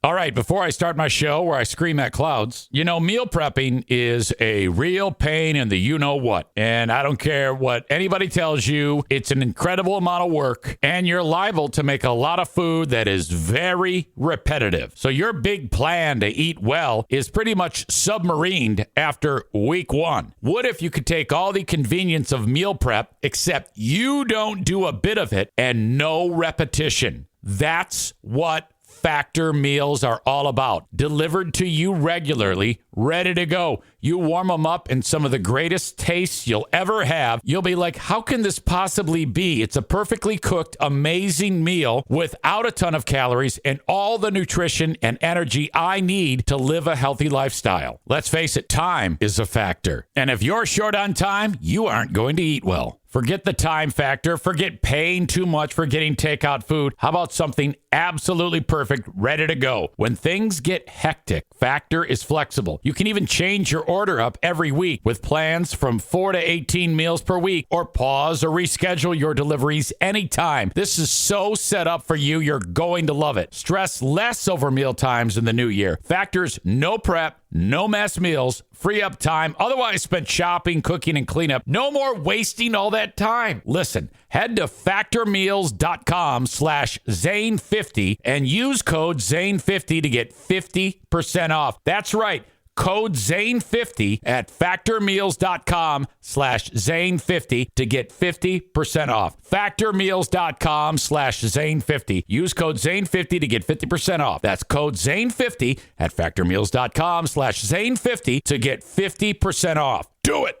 All right, before I start my show where I scream at clouds, meal prepping is a real pain in the you-know-what. And I don't care what anybody tells you, it's an incredible amount of work, and you're liable to make a lot of food that is very repetitive. So your big plan to eat well is pretty much submarined after week one. What if you could take all the convenience of meal prep, except you don't do a bit of it and no repetition? That's what Factor meals are all about. Delivered to you regularly, ready to go. You warm them up in some of the greatest tastes you'll ever have. You'll be like, how can this possibly be? It's a perfectly cooked, amazing meal without a ton of calories and all the nutrition and energy I need to live a healthy lifestyle. Let's face it, time is a factor. And if you're short on time, you aren't going to eat well. Forget the time factor. Forget paying too much for getting takeout food. How about something absolutely perfect, ready to go? When things get hectic, Factor is flexible. You can even change your order up every week with plans from 4 to 18 meals per week, or pause or reschedule your deliveries anytime. This is so set up for you, you're going to love it. Stress less over meal times in the new year. Factor's no prep, no mess meals, free up time otherwise spent shopping, cooking, and cleanup. No more wasting all that time. Listen, head to factormeals.com/Zane50 and use code Zane50 to get 50% off. That's right. Code Zane50 at factormeals.com/Zane50 to get 50% off. Factormeals.com/Zane50. Use code Zane50 to get 50% off. That's code Zane50 at factormeals.com/Zane50 to get 50% off. Do it.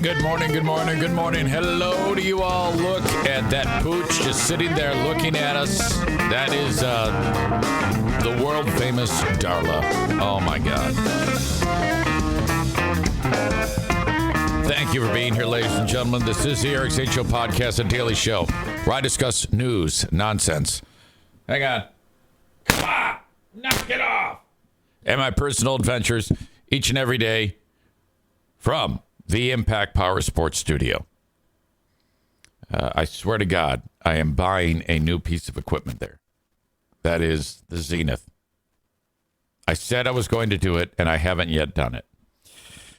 Good morning, good morning, good morning. Hello to you all. Look at that pooch just sitting there looking at us. That is the world famous Darla. Oh my God. Thank you for being here, ladies and gentlemen. This is the Eric Zane Show podcast, a daily show where I discuss news, nonsense. Hang on. Come on. Knock it off. And my personal adventures each and every day from the Impact Power Sports Studio. I swear to God, I am buying a new piece of equipment there. That is the Zenith. I said I was going to do it, and I haven't yet done it.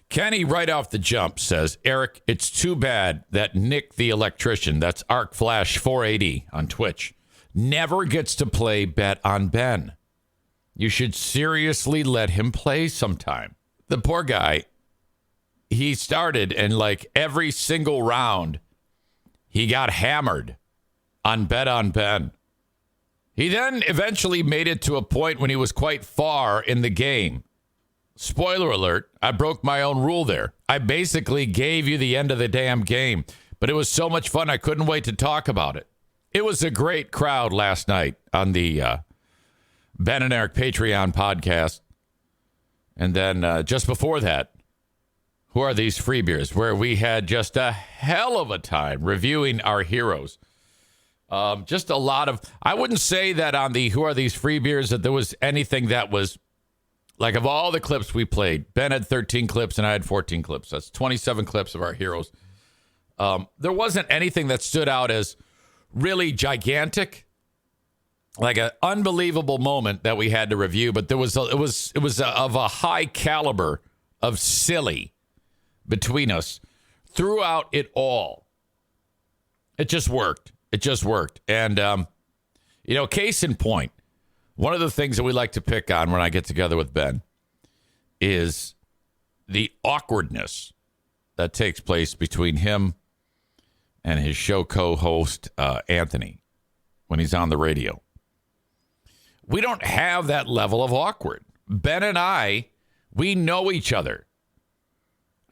Kenny, right off the jump, says, Eric, it's too bad that Nick the electrician, that's ArcFlash480 on Twitch, never gets to play Bet on Ben. You should seriously let him play sometime. The poor guy, he started, and like every single round, he got hammered on Bet on Ben. He then eventually made it to a point when he was quite far in the game. Spoiler alert, I broke my own rule there. I basically gave you the end of the damn game, but it was so much fun I couldn't wait to talk about it. It was a great crowd last night on the Ben and Eric Patreon podcast. And then just before that, Who Are These Free Beers, where we had just a hell of a time reviewing our heroes. Just a lot of, I wouldn't say that on the Who Are These Free Beers that there was anything that was, like of all the clips we played, Ben had 13 clips and I had 14 clips. That's 27 clips of our heroes. There wasn't anything that stood out as really gigantic, like an unbelievable moment that we had to review, but it was of a high caliber of silly between us throughout it all. It just worked. It just worked. And, case in point, one of the things that we like to pick on when I get together with Ben is the awkwardness that takes place between him and his show co-host, Anthony, when he's on the radio. We don't have that level of awkward. Ben and I, we know each other.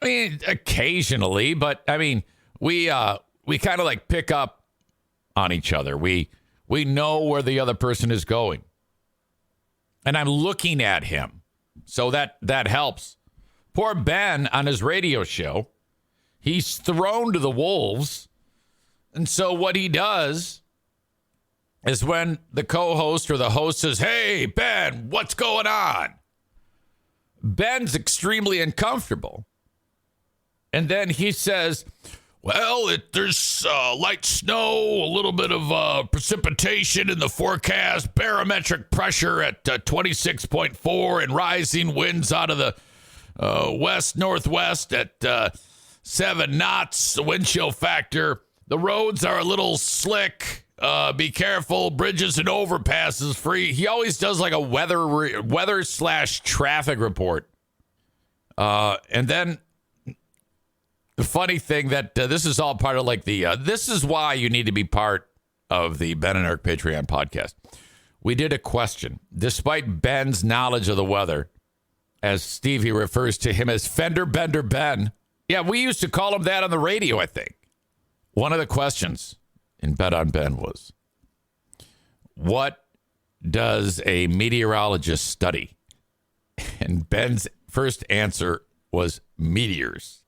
I mean, occasionally, but I mean, we kind of like pick up on each other. We know where the other person is going. And I'm looking at him. So that helps. Poor Ben on his radio show, he's thrown to the wolves. And so what he does is when the co-host or the host says, hey, Ben, what's going on? Ben's extremely uncomfortable. And then he says, Well, there's light snow, a little bit of precipitation in the forecast, barometric pressure at 26.4, and rising winds out of the west-northwest at 7 knots, the wind chill factor. The roads are a little slick. Be careful. Bridges and overpasses free. He always does like a weather/traffic report. And then the funny thing that this is all part of like this is why you need to be part of the Ben and Eric Patreon podcast. We did a question. Despite Ben's knowledge of the weather, as Stevie refers to him as Fender Bender Ben. Yeah, we used to call him that on the radio, I think. One of the questions in Bet on Ben was, what does a meteorologist study? And Ben's first answer was meteors.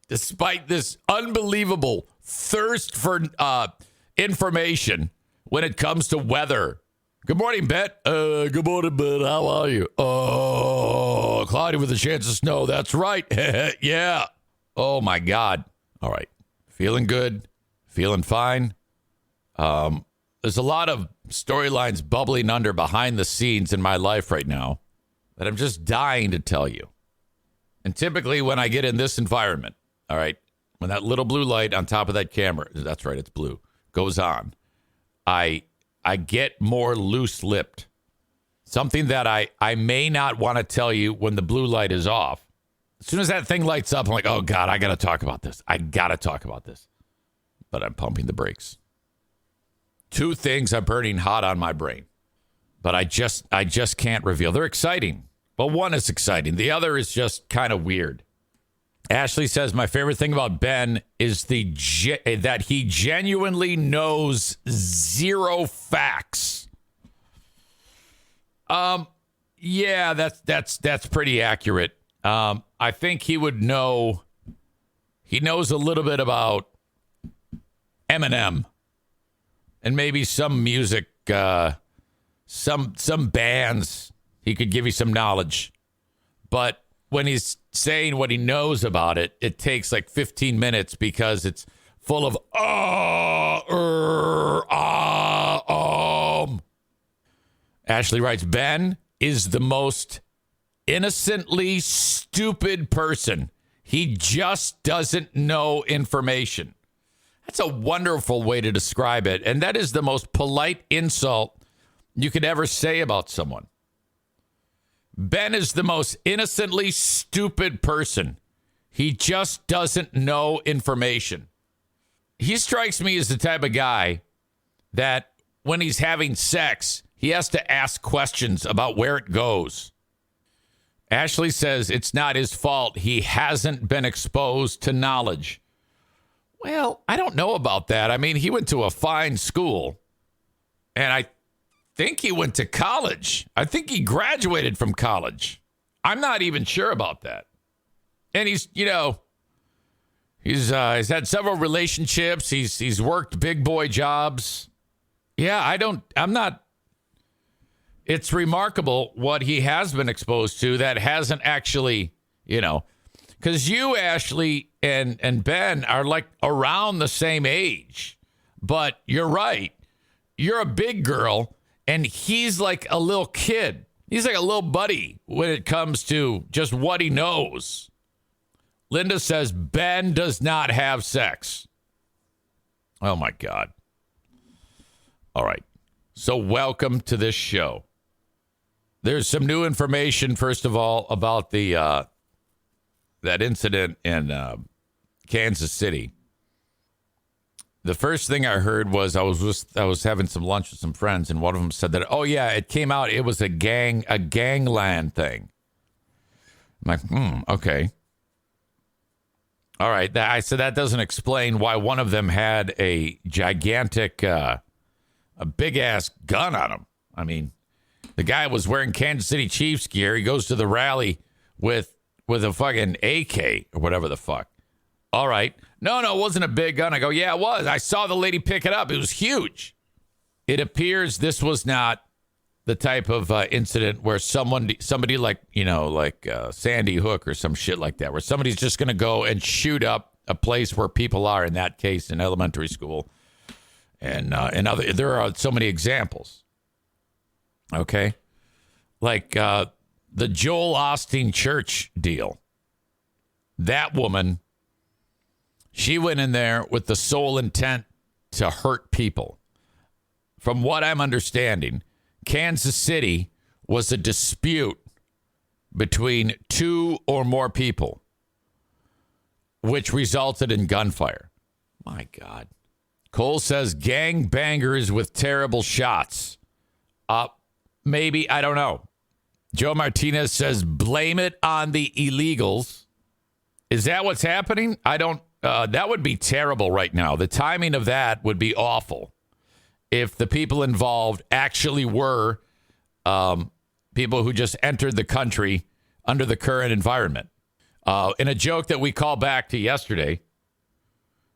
Despite this unbelievable thirst for information when it comes to weather. Good morning, Bet. Good morning, Ben. How are you? Oh, cloudy with a chance of snow. That's right. Yeah. Oh, my God. All right. Feeling good. Feeling fine. There's a lot of storylines bubbling under behind the scenes in my life right now that I'm just dying to tell you. And typically when I get in this environment, all right, when that little blue light on top of that camera, that's right, it's blue, goes on, I get more loose-lipped. Something that I may not want to tell you when the blue light is off. As soon as that thing lights up, I'm like, oh, God, I got to talk about this. But I'm pumping the brakes. Two things are burning hot on my brain. But I just can't reveal. They're exciting. But one is exciting. The other is just kind of weird. Ashley says, my favorite thing about Ben is that he genuinely knows zero facts. Yeah, that's pretty accurate. I think he would know. He knows a little bit about Eminem and maybe some music, some bands. He could give you some knowledge, but when he's saying what he knows about it, it takes like 15 minutes because it's full of Ashley writes, Ben is the most innocently stupid person. He just doesn't know information. That's a wonderful way to describe it. And that is the most polite insult you could ever say about someone. Ben is the most innocently stupid person. He just doesn't know information. He strikes me as the type of guy that when he's having sex, he has to ask questions about where it goes. Ashley says it's not his fault. He hasn't been exposed to knowledge. Well, I don't know about that. I mean, he went to a fine school, and I think he went to college. I think he graduated from college. I'm not even sure about that. And he's had several relationships. He's worked big boy jobs. Yeah, I'm not. It's remarkable what he has been exposed to that hasn't actually, because you, Ashley, and Ben are like around the same age. But you're right. You're a big girl. And he's like a little kid. He's like a little buddy when it comes to just what he knows. Linda says Ben does not have sex. Oh, my God. All right. So welcome to this show. There's some new information, first of all, about the that incident in Kansas City. The first thing I heard was I was having some lunch with some friends, and one of them said that, oh, yeah, it came out. It was a gangland thing. I'm like, okay. All right. I said that doesn't explain why one of them had a gigantic, a big-ass gun on him. I mean, the guy was wearing Kansas City Chiefs gear. He goes to the rally with a fucking AK or whatever the fuck. All right. No, it wasn't a big gun. I go, yeah, it was. I saw the lady pick it up. It was huge. It appears this was not the type of incident where somebody like Sandy Hook or some shit like that, where somebody's just going to go and shoot up a place where people are, in that case, in elementary school. And there are so many examples. Okay? Like the Joel Osteen church deal. That woman, she went in there with the sole intent to hurt people. From what I'm understanding, Kansas City was a dispute between two or more people, which resulted in gunfire. My God. Cole says gang bangers with terrible shots. Maybe, I don't know. Joe Martinez says blame it on the illegals. Is that what's happening? That would be terrible right now. The timing of that would be awful if the people involved actually were people who just entered the country under the current environment. In a joke that we call back to yesterday,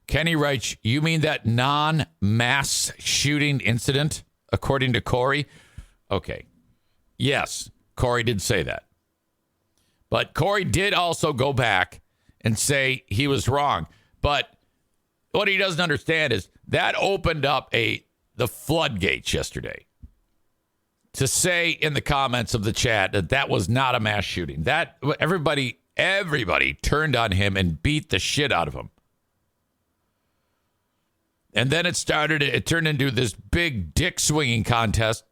Kenny writes, you mean that non-mass shooting incident, according to Corey? Okay. Yes, Corey did say that. But Corey did also go back and say he was wrong. But what he doesn't understand is that opened up the floodgates yesterday to say in the comments of the chat that was not a mass shooting. That everybody turned on him and beat the shit out of him. And then it turned into this big dick swinging contest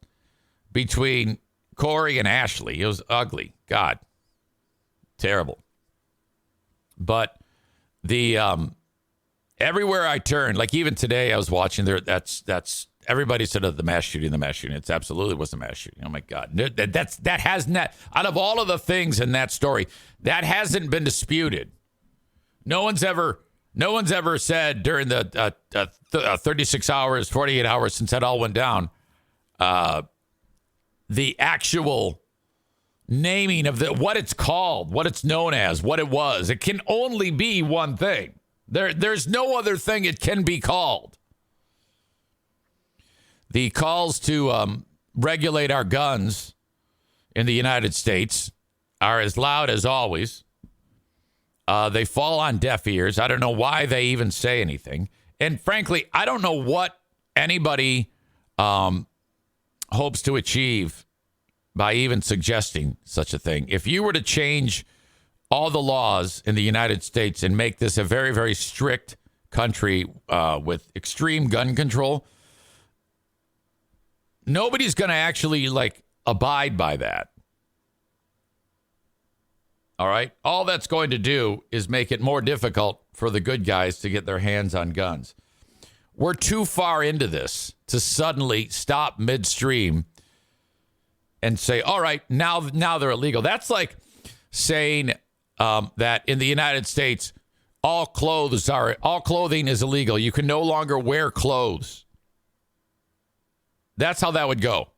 between Corey and Ashley. It was ugly. God. Terrible. But the everywhere I turned, like even today I was watching there, that's everybody said the mass shooting. It absolutely was a mass shooting. Oh my God. That has not, out of all of the things in that story, that hasn't been disputed. No one's ever said during the 36 hours, 48 hours since that all went down, the actual naming of what it's called, what it's known as, what it was. It can only be one thing. There's no other thing it can be called. The calls to regulate our guns in the United States are as loud as always. They fall on deaf ears. I don't know why they even say anything. And frankly, I don't know what anybody hopes to achieve by even suggesting such a thing. If you were to change all the laws in the United States and make this a very, very strict country with extreme gun control, nobody's going to actually abide by that. All right. All that's going to do is make it more difficult for the good guys to get their hands on guns. We're too far into this to suddenly stop midstream and say, all right, now they're illegal. That's like saying that in the United States, all clothing is illegal. You can no longer wear clothes. That's how that would go.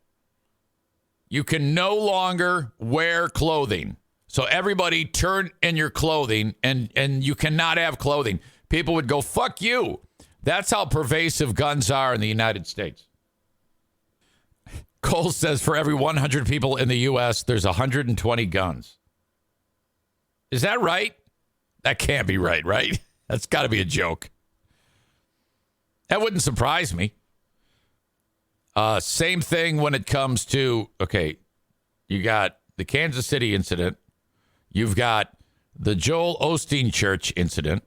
You can no longer wear clothing. So everybody turn in your clothing and you cannot have clothing. People would go, fuck you. That's how pervasive guns are in the United States. Cole says for every 100 people in the U.S., there's 120 guns. Is that right? That can't be right? That's got to be a joke. That wouldn't surprise me. Same thing when it comes to, okay, you got the Kansas City incident. You've got the Joel Osteen church incident.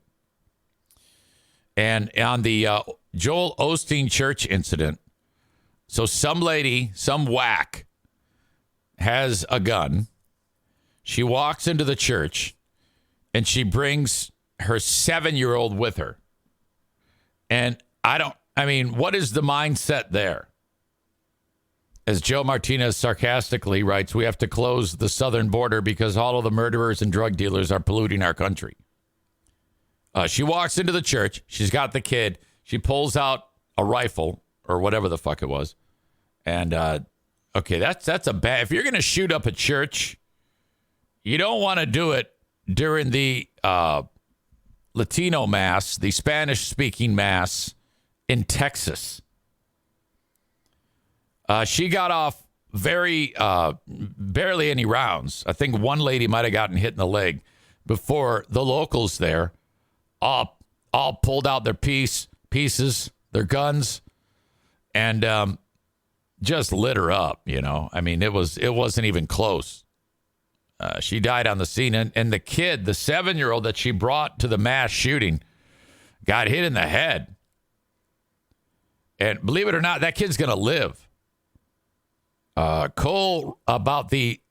And on the Joel Osteen church incident, so some lady, some whack, has a gun. She walks into the church, and she brings her 7-year-old with her. And what is the mindset there? As Joe Martinez sarcastically writes, we have to close the southern border because all of the murderers and drug dealers are polluting our country. She walks into the church. She's got the kid. She pulls out a rifle or whatever the fuck it was. And, okay, that's a bad... If you're going to shoot up a church, you don't want to do it during the Latino mass, the Spanish-speaking mass in Texas. She got off barely any rounds. I think one lady might have gotten hit in the leg before the locals there all pulled out their pieces, their guns, and just lit her up, you know. I mean, it wasn't even close. She died on the scene, and the kid, the 7-year-old that she brought to the mass shooting, got hit in the head. And believe it or not, that kid's going to live. Cole, about the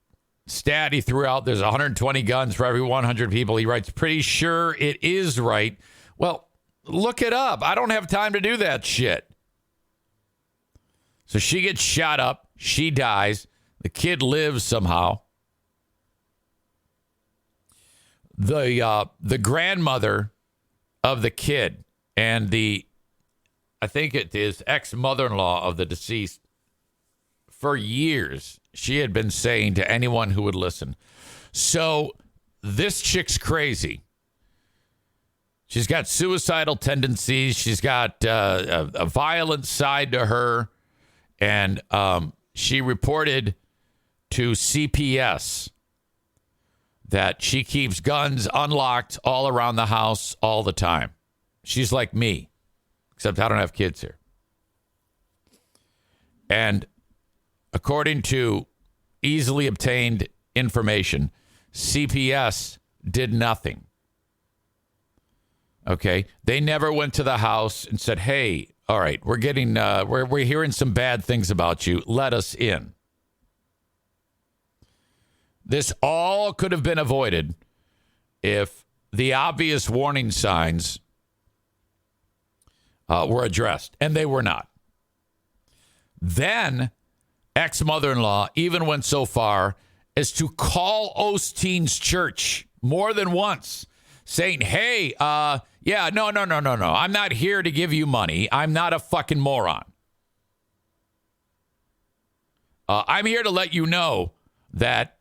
stat he threw out, there's 120 guns for every 100 people. He writes, pretty sure it is right. Well, look it up. I don't have time to do that shit. So she gets shot up. She dies. The kid lives somehow. The grandmother of the kid and I think it is ex-mother-in-law of the deceased, for years, she had been saying to anyone who would listen, so this chick's crazy. She's got suicidal tendencies. She's got a violent side to her. And she reported to CPS that she keeps guns unlocked all around the house all the time. She's like me, except I don't have kids here. And according to easily obtained information, CPS did nothing. Okay? They never went to the house and said, hey, all right, we're getting, we're hearing some bad things about you. Let us in. This all could have been avoided if the obvious warning signs were addressed, and they were not. Then ex-mother-in-law even went so far as to call Osteen's church more than once, saying, hey, yeah, no. I'm not here to give you money. I'm not a fucking moron. I'm here to let you know that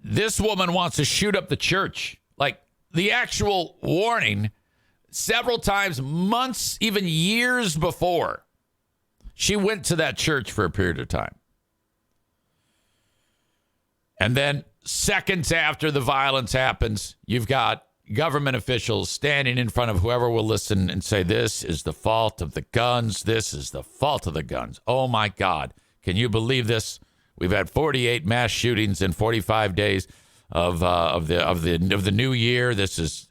this woman wants to shoot up the church. Like, the actual warning several times, months, even years before she went to that church for a period of time. And then seconds after the violence happens, you've got government officials standing in front of whoever will listen and say, this is the fault of the guns. This is the fault of the guns. Oh, my God. Can you believe this? We've had 48 mass shootings in 45 days of the new year. This is,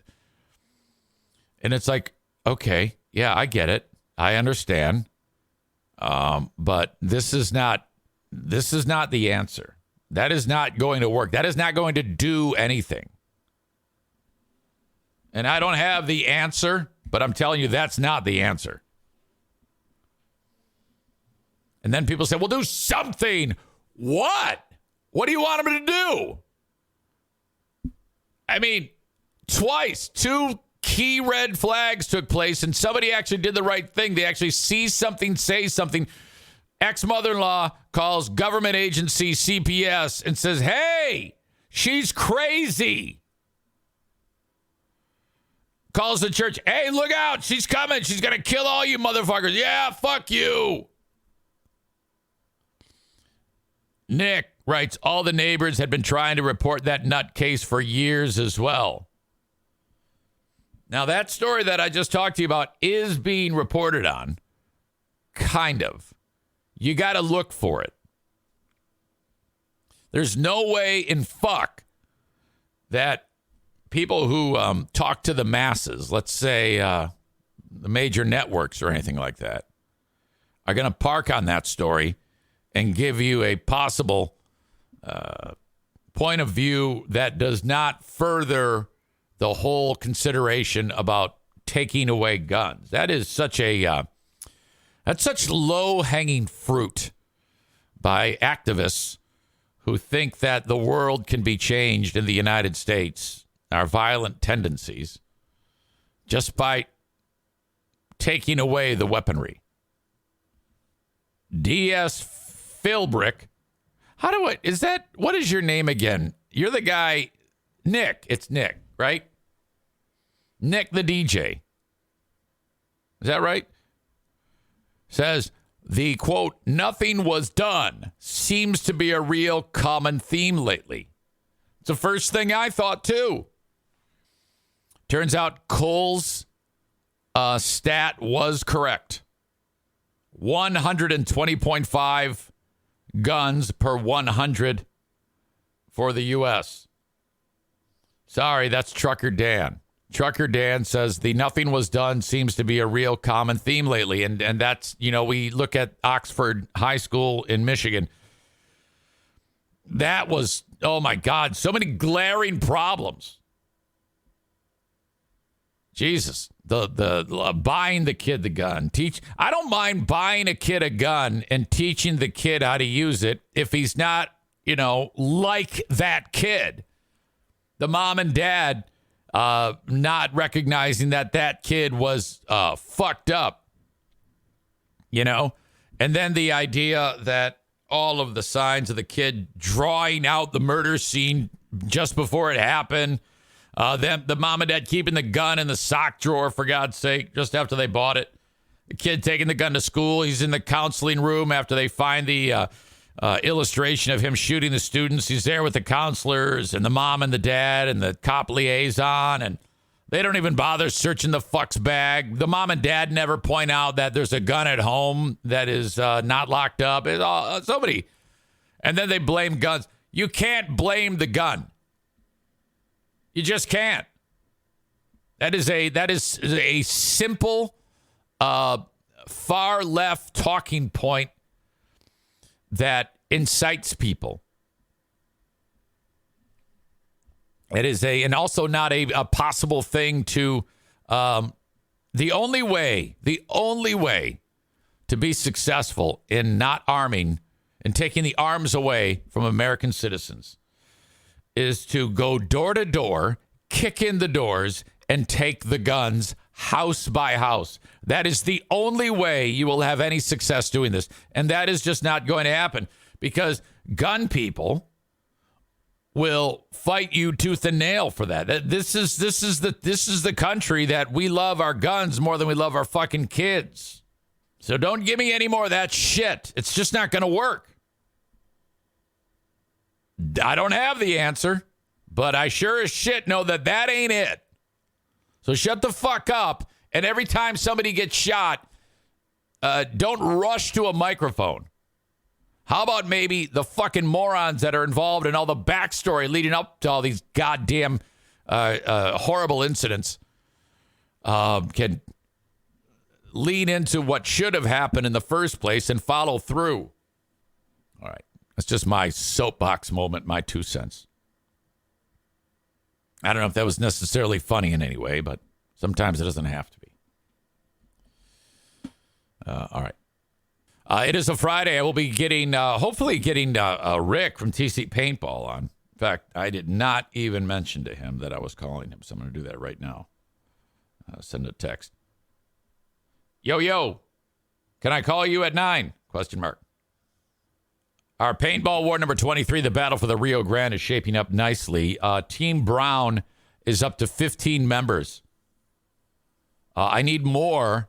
and it's like, okay, yeah, I get it. I understand. But this is not the answer. That is not going to work. That is not going to do anything. And I don't have the answer, but I'm telling you, that's not the answer. And then people say, well, do something. What? What do you want them to do? I mean, twice, 2 key red flags took place, and somebody actually did the right thing. They actually see something, say something. Ex-mother-in-law calls government agency CPS and says, hey, she's crazy. Calls the church, hey, look out, she's coming. She's going to kill all you motherfuckers. Yeah, fuck you. Nick writes, all the neighbors had been trying to report that nutcase for years as well. Now, that story that I just talked to you about is being reported on. Kind of. You got to look for it. There's no way in fuck that people who talk to the masses, let's say the major networks or anything like that, are going to park on that story and give you a possible point of view that does not further the whole consideration about taking away guns. That is such that's such low-hanging fruit by activists who think that the world can be changed in the United States, our violent tendencies, just by taking away the weaponry. D.S. Philbrick. What is your name again? You're the guy, Nick. It's Nick, right? Nick the DJ. Is that right? Says, the quote, nothing was done seems to be a real common theme lately. It's the first thing I thought too. Turns out Cole's stat was correct. 120.5 guns per 100 for the U.S. Sorry, that's Trucker Dan. Trucker Dan says the nothing was done seems to be a real common theme lately. And that's, we look at Oxford High School in Michigan. That was, oh my God, so many glaring problems. Jesus, the buying the kid the gun. I don't mind buying a kid a gun and teaching the kid how to use it if he's not, like that kid. The mom and dad not recognizing that kid was fucked up, And then the idea that all of the signs of the kid drawing out the murder scene just before it happened. The mom and dad keeping the gun in the sock drawer, for God's sake, just after they bought it. The kid taking the gun to school. He's in the counseling room after they find the illustration of him shooting the students. He's there with the counselors and the mom and the dad and the cop liaison, and they don't even bother searching the fuck's bag. The mom and dad never point out that there's a gun at home that is not locked up. It's somebody. And then they blame guns. You can't blame the gun. You just can't. That is a simple, far left talking point that incites people. It is and also not a possible thing to. The only way to be successful in not arming and taking the arms away from American citizens is to go door to door, kick in the doors, and take the guns house by house. That is the only way you will have any success doing this. And that is just not going to happen because gun people will fight you tooth and nail for that. This is the country that we love our guns more than we love our fucking kids. So don't give me any more of that shit. It's just not going to work. I don't have the answer, but I sure as shit know that ain't it. So shut the fuck up. And every time somebody gets shot, don't rush to a microphone. How about maybe the fucking morons that are involved in all the backstory leading up to all these goddamn horrible incidents can lean into what should have happened in the first place and follow through. All right. That's just my soapbox moment, my 2 cents. I don't know if that was necessarily funny in any way, but sometimes it doesn't have to be. All right. It is a Friday. I will be hopefully getting Rick from TC Paintball on. In fact, I did not even mention to him that I was calling him, so I'm going to do that right now. Send a text. Yo, can I call you at 9? ? Our paintball war number 23, the battle for the Rio Grande, is shaping up nicely. Team Brown is up to 15 members. I need more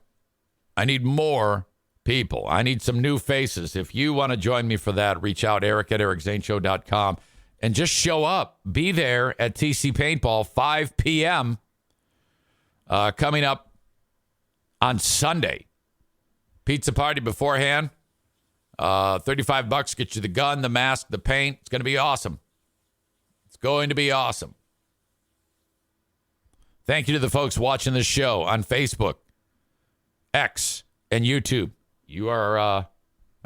people. I need some new faces. If you want to join me for that, reach out, eric@ericzaneshow.com, and just show up. Be there at TC Paintball, 5 p.m. Coming up on Sunday. Pizza party beforehand. $35 gets you the gun, the mask, the paint. It's going to be awesome. It's going to be awesome. Thank you to the folks watching this show on Facebook, X, and YouTube. You are a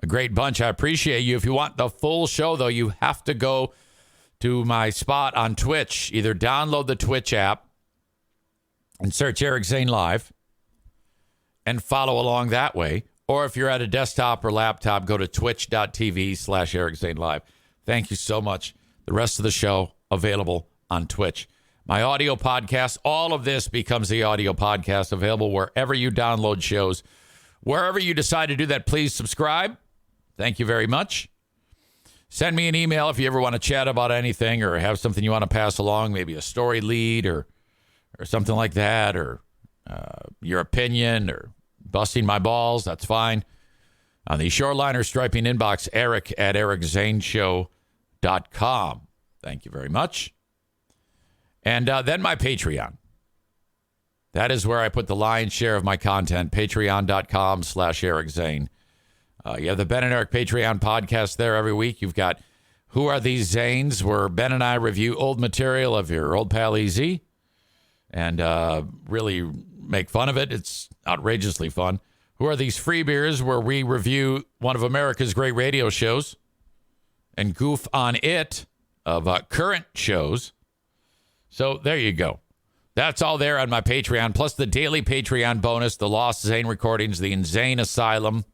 great bunch. I appreciate you. If you want the full show, though, you have to go to my spot on Twitch. Either download the Twitch app and search Eric Zane Live and follow along that way. Or if you're at a desktop or laptop, go to twitch.tv/Eric Zane Live. Thank you so much. The rest of the show available on Twitch. My audio podcast, all of this becomes the audio podcast available wherever you download shows. Wherever you decide to do that, please subscribe. Thank you very much. Send me an email if you ever want to chat about anything or have something you want to pass along, maybe a story lead or something like that, or your opinion or busting my balls. That's fine. On the Shoreliner Striping inbox, eric@ericzaneshow.com. Thank you very much. And then my Patreon. That is where I put the lion's share of my content, patreon.com/Eric Zane. You have the Ben and Eric Patreon podcast there every week. You've got Who Are These Zanes, where Ben and I review old material of your old pal EZ and really make fun of it. It's outrageously fun. Who Are These Free Beers, where we review one of America's great radio shows and goof on it of current shows. So there you go. That's all there on my Patreon, plus the daily Patreon bonus, the Lost Zane recordings, the Insane Asylum,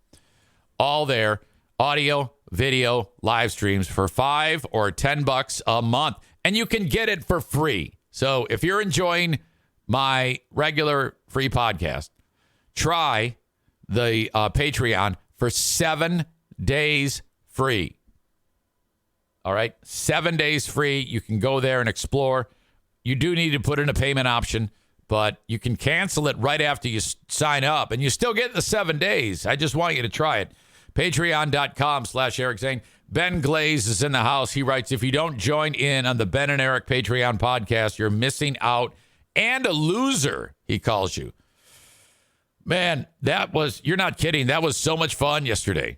all there. Audio, video, live streams for $5 or $10 a month. And you can get it for free. So if you're enjoying my regular free podcast, try the Patreon for 7 days free. All right? 7 days free. You can go there and explore. You do need to put in a payment option, but you can cancel it right after you sign up, and you still get the 7 days. I just want you to try it. Patreon.com/Eric Zane. Ben Glaze is in the house. He writes, if you don't join in on the Ben and Eric Patreon podcast, you're missing out and a loser, he calls you. Man, you're not kidding. That was so much fun yesterday.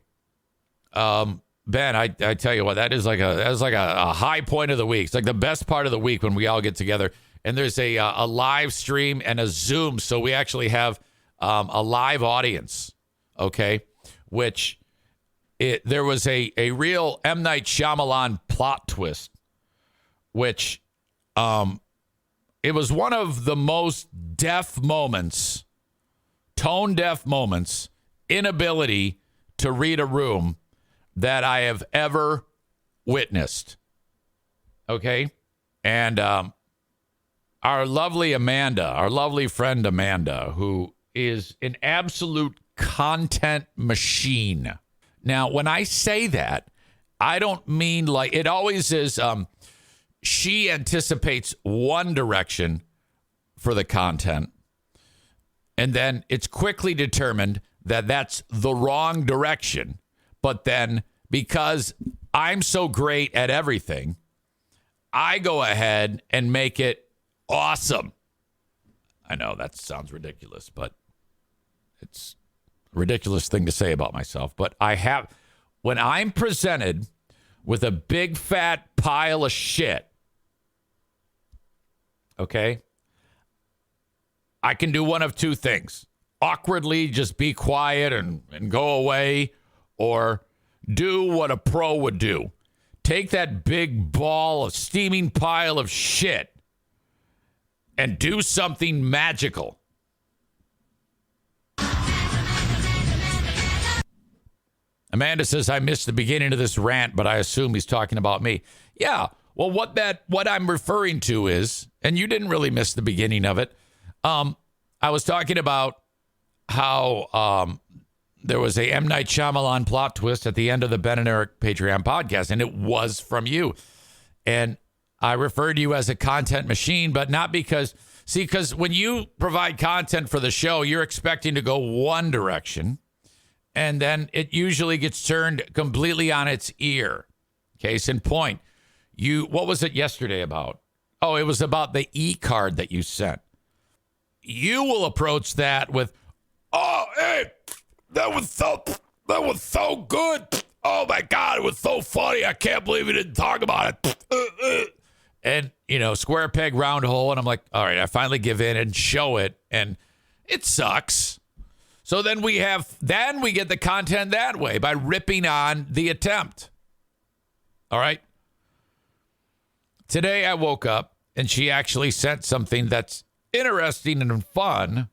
Ben, I tell you what, that was like a high point of the week. It's like the best part of the week when we all get together. And there's a live stream and a Zoom, so we actually have a live audience, okay? There was a real M. Night Shyamalan plot twist, which it was one of the most tone-deaf moments, inability to read a room that I have ever witnessed. Okay? And our lovely friend Amanda, who is an absolute content machine. Now, when I say that, I don't mean like it always is. She anticipates one direction for the content, and then it's quickly determined that that's the wrong direction. But then, because I'm so great at everything, I go ahead and make it awesome. I know that sounds ridiculous, but it's a ridiculous thing to say about myself. But when I'm presented with a big fat pile of shit, okay, I can do one of two things. Awkwardly just be quiet and go away, or do what a pro would do. Take that big ball of steaming pile of shit and do something magical. Amanda says, I missed the beginning of this rant, but I assume he's talking about me. Yeah, well, what I'm referring to is, and you didn't really miss the beginning of it, I was talking about how there was a M. Night Shyamalan plot twist at the end of the Ben and Eric Patreon podcast, and it was from you. And I refer to you as a content machine, but not because when you provide content for the show, you're expecting to go one direction, and then it usually gets turned completely on its ear. Case in point, what was it yesterday about? Oh, it was about the e-card that you sent. You will approach that with, oh, hey, that was so good. Oh my God, it was so funny. I can't believe you didn't talk about it. And, square peg, round hole. And I'm like, all right, I finally give in and show it. And it sucks. So then we get the content that way by ripping on the attempt. All right. Today I woke up and she actually sent something that's interesting and fun.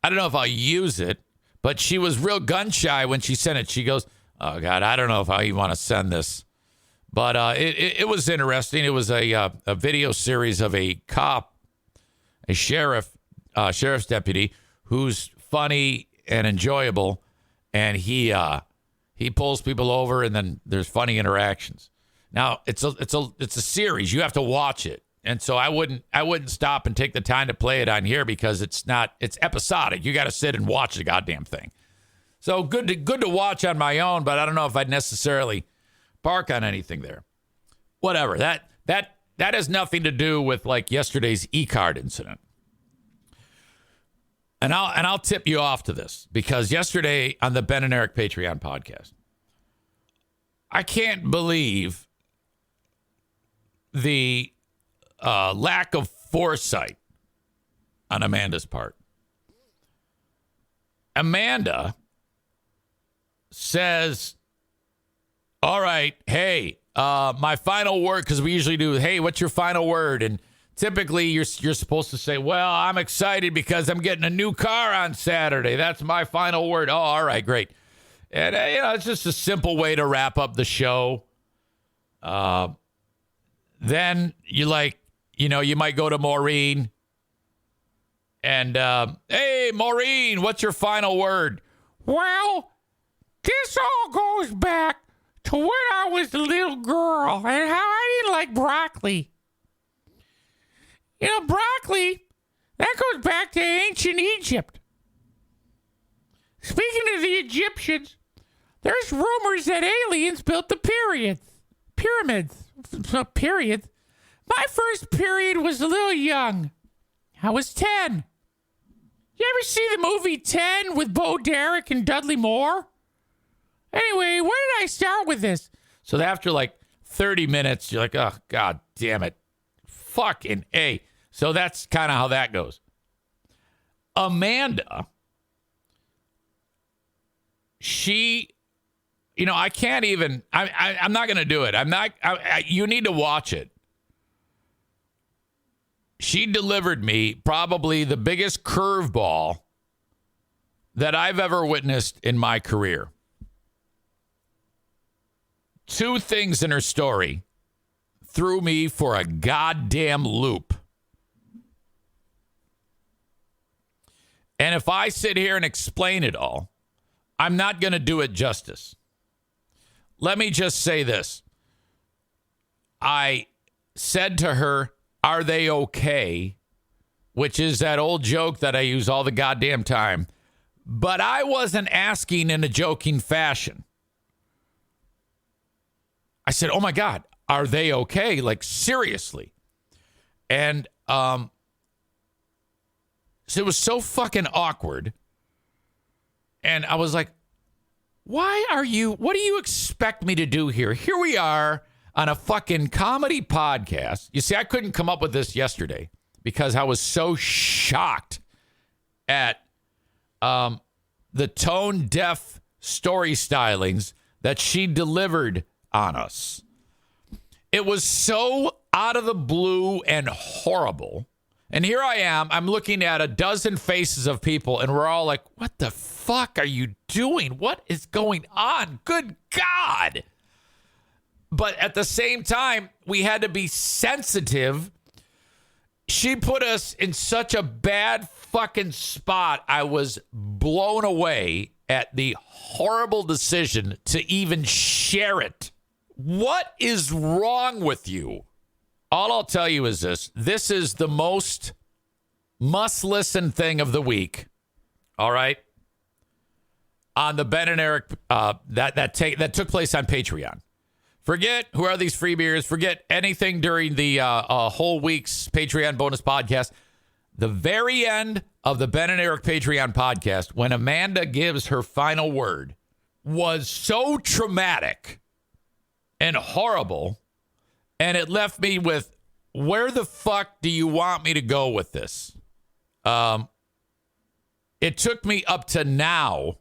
I don't know if I'll use it, but she was real gun shy when she sent it. She goes, oh God, I don't know if I want to send this. But it was interesting. It was a video series of a cop, a sheriff's deputy who's funny and enjoyable, and he pulls people over, and then there's funny interactions. Now it's a series. You have to watch it, and so I wouldn't stop and take the time to play it on here because it's episodic. You got to sit and watch the goddamn thing. So good to watch on my own, but I don't know if I'd necessarily bark on anything there. Whatever. That has nothing to do with like yesterday's e-card incident. And I'll tip you off to this, because yesterday on the Ben and Eric Patreon podcast, I can't believe the lack of foresight on Amanda's part. Amanda says, all right, hey, my final word, because we usually do, hey, what's your final word? And typically you're supposed to say, well, I'm excited because I'm getting a new car on Saturday. That's my final word. Oh, all right, great. And, it's just a simple way to wrap up the show. Then you might go to Maureen and, hey, Maureen, what's your final word? Well, this all goes back to when I was a little girl and how I didn't like broccoli. Broccoli, that goes back to ancient Egypt. Speaking of the Egyptians, there's rumors that aliens built the pyramids. Periods. My first period was a little young. I was 10. You ever see the movie 10 with Bo Derek and Dudley Moore? Anyway, where did I start with this? So after 30 minutes, you're like, oh, God damn it. Fucking A. So that's kind of how that goes. Amanda, she, I can't even, I'm not going to do it. You need to watch it. She delivered me probably the biggest curveball that I've ever witnessed in my career. Two things in her story threw me for a goddamn loop. And if I sit here and explain it all, I'm not going to do it justice. Let me just say this. I said to her, are they okay? Which is that old joke that I use all the goddamn time. But I wasn't asking in a joking fashion. I said, oh my God, are they okay? Seriously. And so it was so fucking awkward. And I was like, what do you expect me to do here? Here we are on a fucking comedy podcast. You see, I couldn't come up with this yesterday because I was so shocked at the tone deaf story stylings that she delivered on us. It was so out of the blue and horrible. And here I am, I'm looking at a dozen faces of people and we're all like, what the fuck are you doing? What is going on? Good God. But at the same time, we had to be sensitive. She put us in such a bad fucking spot. I was blown away at the horrible decision to even share it. What is wrong with you? All I'll tell you is this. This is the most must-listen thing of the week. All right? On the Ben and Eric, that took place on Patreon. Forget who are these free beers. Forget anything during the whole week's Patreon bonus podcast. The very end of the Ben and Eric Patreon podcast, when Amanda gives her final word, was so traumatic and horrible, and it left me with, where the fuck do you want me to go with this? It took me up to now.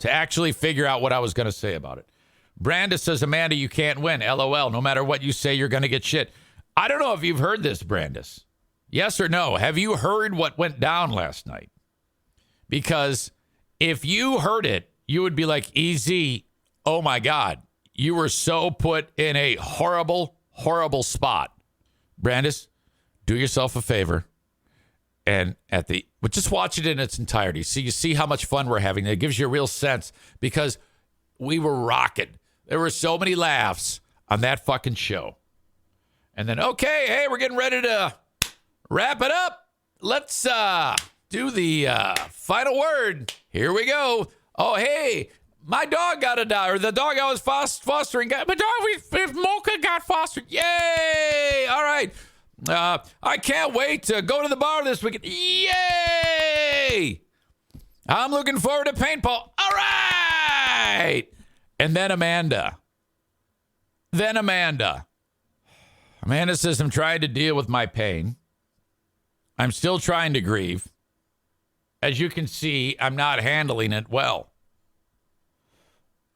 To actually figure out what I was going to say about it. Brandis says, Amanda, you can't win. LOL. No matter what you say, you're going to get shit. I don't know if you've heard this, Brandis. Yes or no? Have you heard what went down last night? Because if you heard it, you would be like, EZ, oh my God, you were so put in a horrible, horrible spot. Brandis, do yourself a favor. And but just watch it in its entirety. So you see how much fun we're having. It gives you a real sense because we were rocking. There were so many laughs on that fucking show. And then, okay, hey, we're getting ready to wrap it up. Let's do the final word. Here we go. Oh, hey, my dog got a dog, or the dog I was fostering got, my dog, if Mocha got fostered. Yay! All right. I can't wait to go to the bar this weekend. Yay! I'm looking forward to paintball. All right. And then Amanda. Amanda says, I'm trying to deal with my pain. I'm still trying to grieve. As you can see, I'm not handling it well.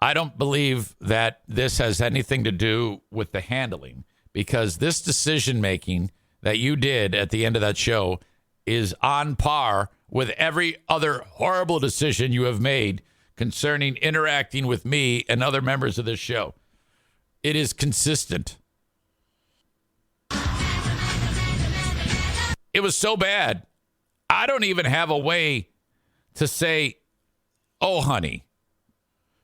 I don't believe that this has anything to do with the handling, because this decision-making that you did at the end of that show is on par with every other horrible decision you have made concerning interacting with me and other members of this show. It is consistent. It was so bad. I don't even have a way to say, oh, honey,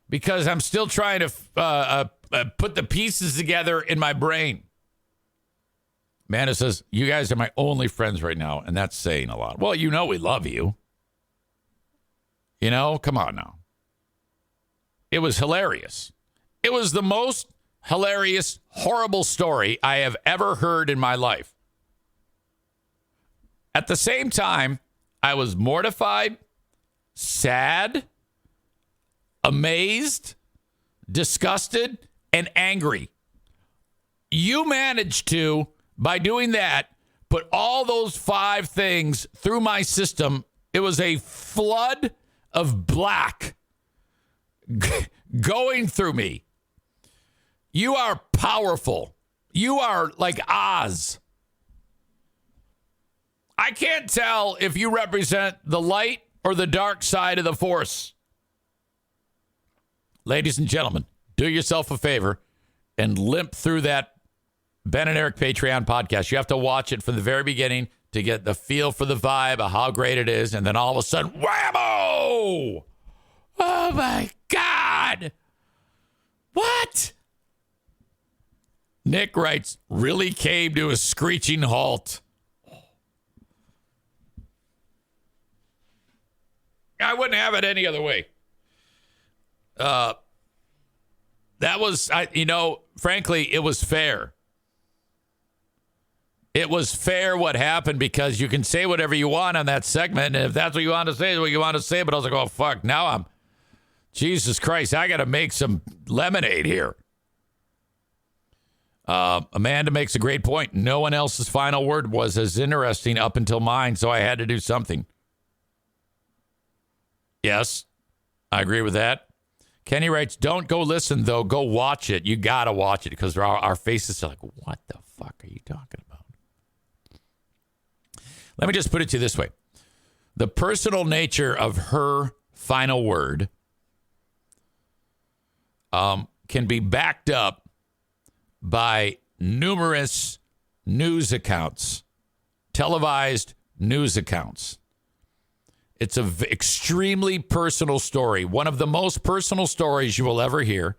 because I'm still trying to put the pieces together in my brain. Amanda says, you guys are my only friends right now, and that's saying a lot. Well, you know we love you. You know, come on now. It was hilarious. It was the most hilarious, horrible story I have ever heard in my life. At the same time, I was mortified, sad, amazed, disgusted, and angry. You managed to, by doing that, put all those 5 things through my system. It was a flood of black going through me. You are powerful. You are like Oz. I can't tell if you represent the light or the dark side of the force. Ladies and gentlemen, do yourself a favor and limp through that Ben and Eric Patreon podcast. You have to watch it from the very beginning to get the feel for the vibe of how great it is. And then all of a sudden, whammo! Oh my God! What? Nick writes, really came to a screeching halt. I wouldn't have it any other way. That was, frankly, it was fair. It was fair what happened, because you can say whatever you want on that segment. And if that's what you want to say, is what you want to say. But I was like, oh, fuck, now Jesus Christ, I got to make some lemonade here. Amanda makes a great point. No one else's final word was as interesting up until mine, so I had to do something. Yes, I agree with that. Kenny writes, don't go listen, though. Go watch it. You got to watch it, because our faces are like, what the fuck are you talking about? Let me just put it to you this way. The personal nature of her final word can be backed up by numerous news accounts, televised news accounts. It's an extremely personal story. One of the most personal stories you will ever hear.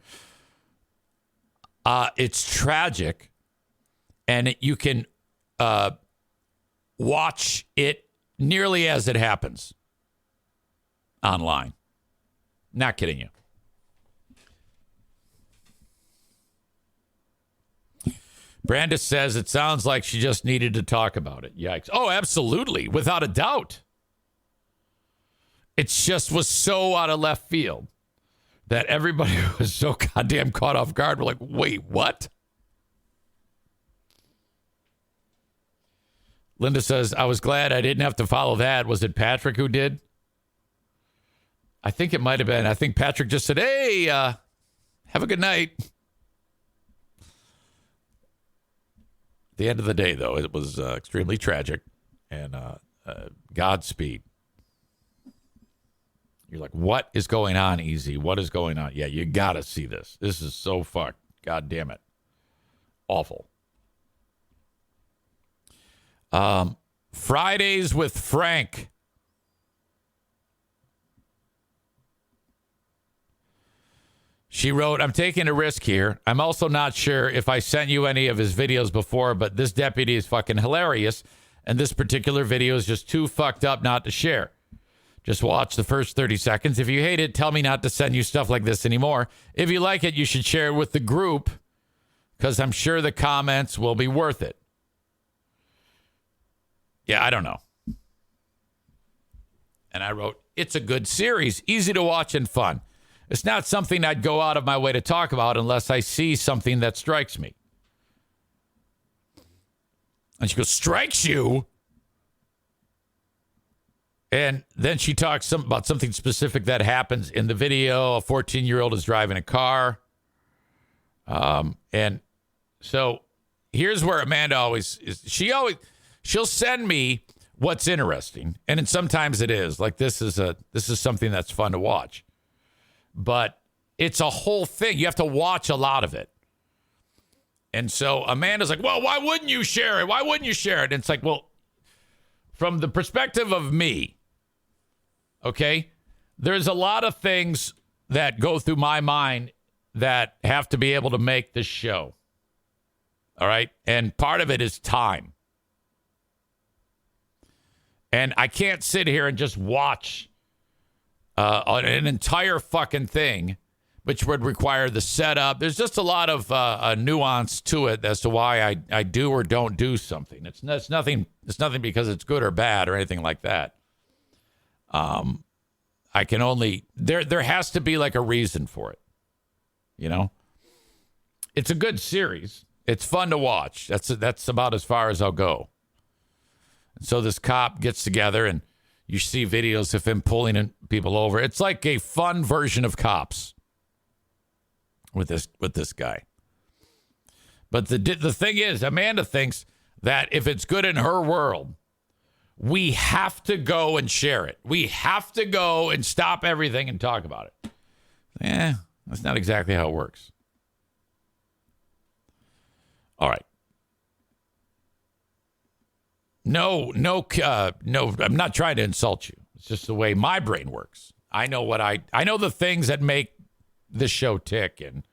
It's tragic, and you can watch it nearly as it happens online. Not kidding you. Brandis says it sounds like she just needed to talk about it. Yikes. Oh, absolutely. Without a doubt. It just was so out of left field that everybody was so goddamn caught off guard. We're like, wait, what? Linda says, I was glad I didn't have to follow that. Was it Patrick who did? I think it might have been. I think Patrick just said, hey, have a good night. At the end of the day, though, it was extremely tragic, and Godspeed. You're like, what is going on, Easy? What is going on? Yeah, you got to see this. This is so fucked. God damn it. Awful. Fridays with Frank. She wrote, I'm taking a risk here. I'm also not sure if I sent you any of his videos before, but this deputy is fucking hilarious. And this particular video is just too fucked up not to share. Just watch the first 30 seconds. If you hate it, tell me not to send you stuff like this anymore. If you like it, you should share it with the group, because I'm sure the comments will be worth it. Yeah, I don't know. And I wrote, it's a good series, easy to watch and fun. It's not something I'd go out of my way to talk about unless I see something that strikes me. And she goes, strikes you? And then she talks about something specific that happens in the video. A 14-year-old is driving a car. And so here's where Amanda always is. She'll send me what's interesting. And then sometimes it is. Like this is something that's fun to watch. But it's a whole thing. You have to watch a lot of it. And so Amanda's like, well, why wouldn't you share it? Why wouldn't you share it? And it's like, well, from the perspective of me, okay, there's a lot of things that go through my mind that have to be able to make this show. All right. And part of it is time. And I can't sit here and just watch an entire fucking thing, which would require the setup. There's just a lot of nuance to it as to why I do or don't do something. It's nothing because it's good or bad or anything like that. I can only there has to be like a reason for it. You know, it's a good series. It's fun to watch. That's about as far as I'll go. And so this cop gets together and you see videos of him pulling people over. It's like a fun version of Cops with this guy. But the thing is, Amanda thinks that if it's good in her world, we have to go and share it. We have to go and stop everything and talk about it. That's not exactly how it works. All right. No, I'm not trying to insult you. It's just the way my brain works. I know I know the things that make this show tick, and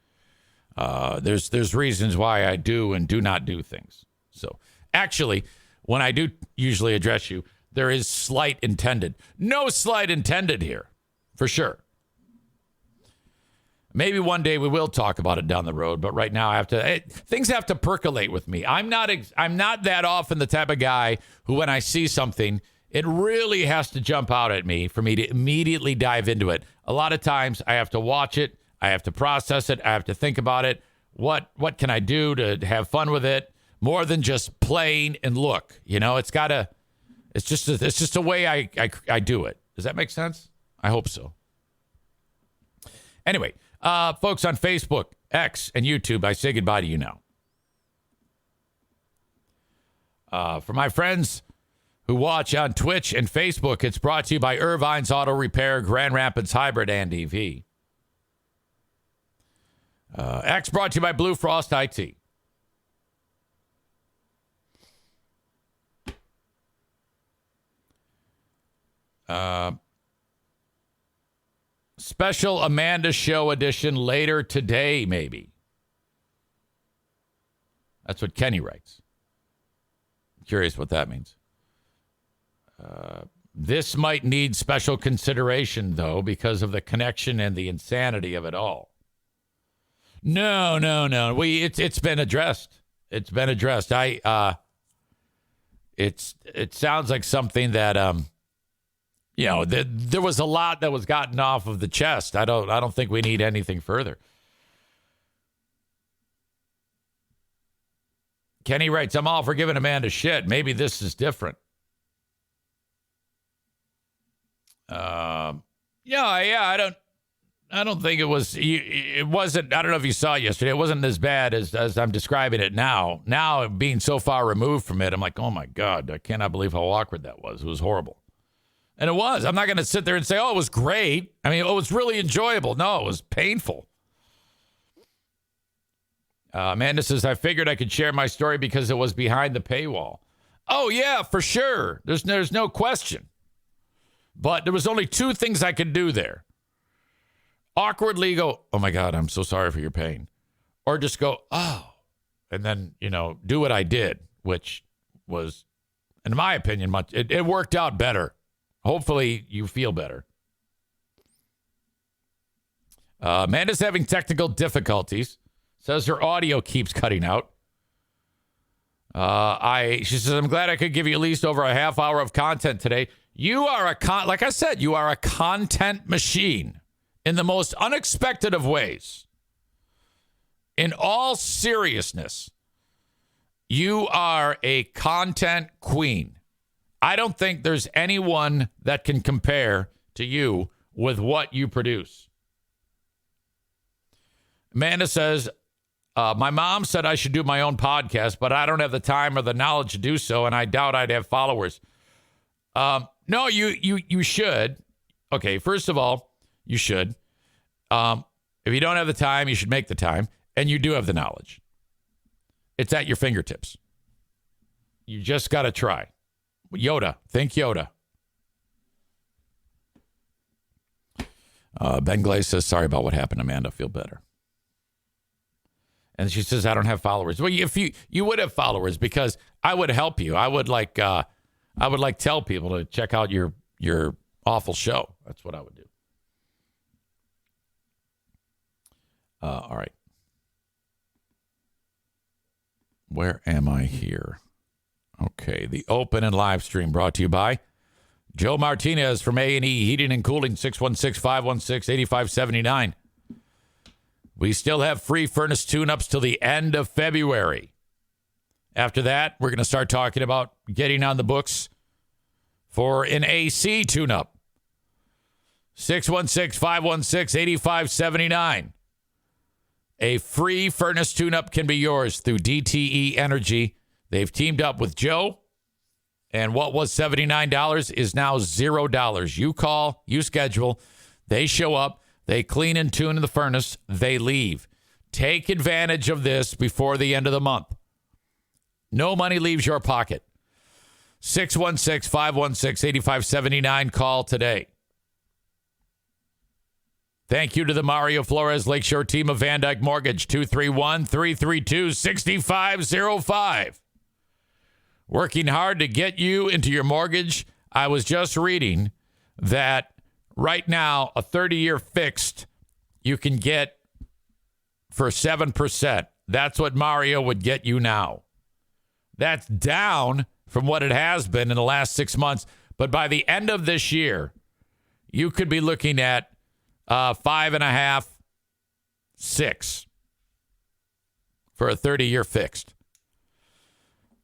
there's reasons why I do and do not do things. So actually, when I do usually address you, there is slight intended. No slight intended here, for sure. Maybe one day we will talk about it down the road, but right now things have to percolate with me. I'm not that often the type of guy who, when I see something, it really has to jump out at me for me to immediately dive into it. A lot of times I have to watch it, I have to process it, I have to think about it. What can I do to have fun with it more than just playing and look? You know, it's just a way I do it. Does that make sense? I hope so. Anyway. Folks on Facebook, X, and YouTube, I say goodbye to you now. For my friends who watch on Twitch and Facebook, it's brought to you by Irvine's Auto Repair, Grand Rapids Hybrid and EV. X brought to you by Blue Frost IT. Special Amanda Show edition later today, maybe. That's what Kenny writes. Curious what that means. This might need special consideration, though, because of the connection and the insanity of it all. No. It's been addressed. It's been addressed. It sounds like something that there was a lot that was gotten off of the chest. I don't think we need anything further. Kenny writes, I'm all for giving Amanda shit. Maybe this is different. I don't think it was. It wasn't. I don't know if you saw it yesterday. It wasn't as bad as I'm describing it now. Now, being so far removed from it, I'm like, oh my God, I cannot believe how awkward that was. It was horrible. And it was. I'm not going to sit there and say, oh, it was great. I mean, it was really enjoyable. No, it was painful. Amanda says, I figured I could share my story because it was behind the paywall. Oh, yeah, for sure. There's no question. But there was only two things I could do there. Awkwardly go, oh, my God, I'm so sorry for your pain. Or just go, oh, and then, do what I did, which was, in my opinion, it worked out better. Hopefully you feel better. Amanda's having technical difficulties. Says her audio keeps cutting out. She says, I'm glad I could give you at least over a half hour of content today. You are like I said, you are a content machine in the most unexpected of ways. In all seriousness, you are a content queen. I don't think there's anyone that can compare to you with what you produce. Amanda says, my mom said I should do my own podcast, but I don't have the time or the knowledge to do so, and I doubt I'd have followers. No, you should. Okay, first of all, you should. If you don't have the time, you should make the time, and you do have the knowledge. It's at your fingertips. You just got to try. Yoda. Think Yoda. Ben Glaze says, sorry about what happened, Amanda. Feel better. And she says, I don't have followers. Well, if you would have followers because I would help you. I would tell people to check out your awful show. That's what I would do. All right. Where am I here? Okay. The open and live stream brought to you by Joe Martinez from A&E Heating and Cooling, 616-516-8579. We still have free furnace tune-ups till the end of February. After that, we're going to start talking about getting on the books for an AC tune-up. 616-516-8579. A free furnace tune-up can be yours through DTE Energy. They've teamed up with Joe, and what was $79 is now $0. You call, you schedule, they show up. They clean and tune the furnace. They leave. Take advantage of this before the end of the month. No money leaves your pocket. 616-516-8579. Call today. Thank you to the Mario Flores Lakeshore team of Van Dyke Mortgage. 231-332-6505. Working hard to get you into your mortgage. I was just reading that right now, a 30-year fixed you can get for 7%. That's what Mario would get you now. That's down from what it has been in the last 6 months. But by the end of this year, you could be looking at 5.5, 6 for a 30-year fixed.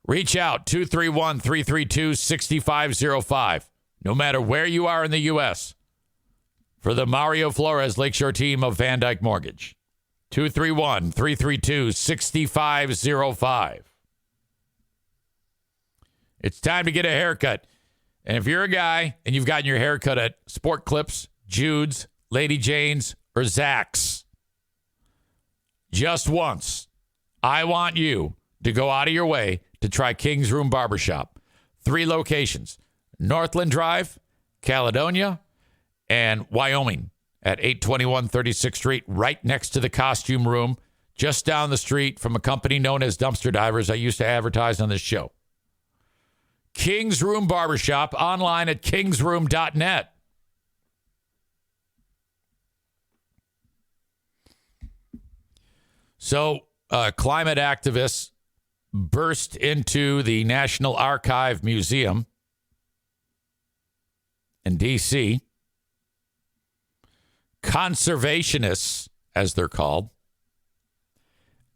Reach out, 231-332-6505. No matter where you are in the U.S., for the Mario Flores Lakeshore team of Van Dyke Mortgage. 231-332-6505. It's time to get a haircut. And if you're a guy and you've gotten your haircut at Sport Clips, Jude's, Lady Jane's, or Zach's, just once, I want you to go out of your way to try King's Room Barbershop. 3 locations, Northland Drive, Caledonia, and Wyoming at 821 36th Street, right next to the costume room, just down the street from a company known as Dumpster Divers I used to advertise on this show. King's Room Barbershop, online at kingsroom.net. So, climate activists burst into the National Archive Museum in D.C. Conservationists, as they're called,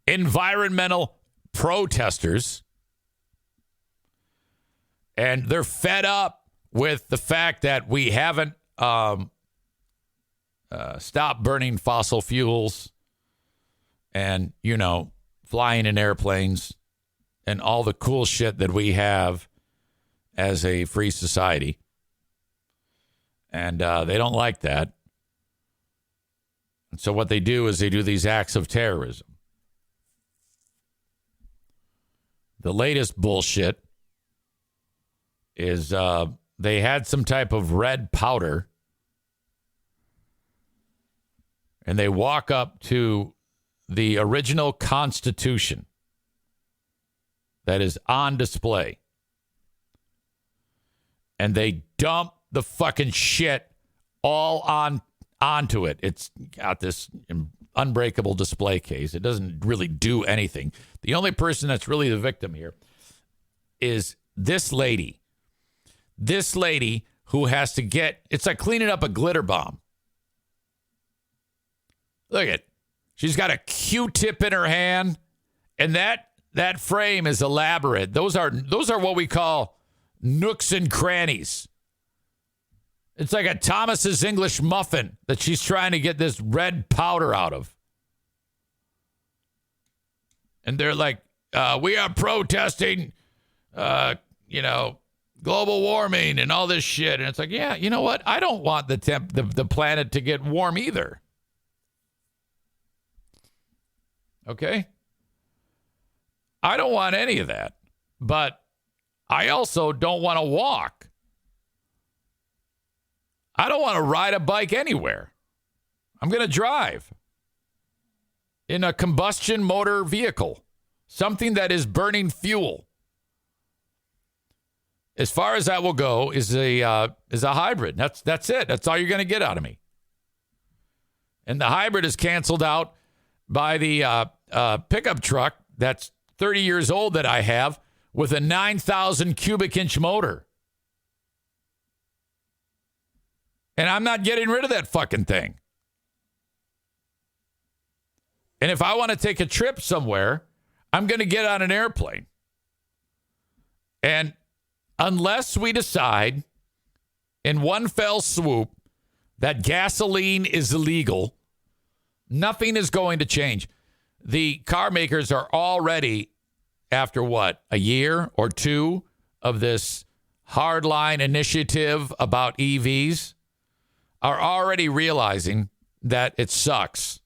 environmental protesters, and they're fed up with the fact that we haven't stopped burning fossil fuels and, flying in airplanes and all the cool shit that we have as a free society. And they don't like that. And so what they do is they do these acts of terrorism. The latest bullshit is they had some type of red powder, and they walk up to the original Constitution that is on display, and they dump the fucking shit all onto it. It's got this unbreakable display case. It doesn't really do anything. The only person that's really the victim here is this lady. This lady who has to get, it's like cleaning up a glitter bomb. Look at, she's got a Q-tip in her hand, and that frame is elaborate. Those are what we call nooks and crannies. It's like a Thomas's English muffin that she's trying to get this red powder out of. And they're like, we are protesting, global warming and all this shit. And it's like, yeah, you know what? I don't want the planet to get warm either. Okay? I don't want any of that. But I also don't want to walk. I don't want to ride a bike anywhere. I'm going to drive in a combustion motor vehicle, something that is burning fuel. As far as that will go is a hybrid. That's it. That's all you're going to get out of me. And the hybrid is canceled out by the pickup truck that's 30 years old that I have with a 9,000 cubic inch motor. And I'm not getting rid of that fucking thing. And if I want to take a trip somewhere, I'm going to get on an airplane. And unless we decide in one fell swoop that gasoline is illegal, nothing is going to change. The car makers are already, after what, a year or two of this hardline initiative about EVs, are already realizing that it sucks.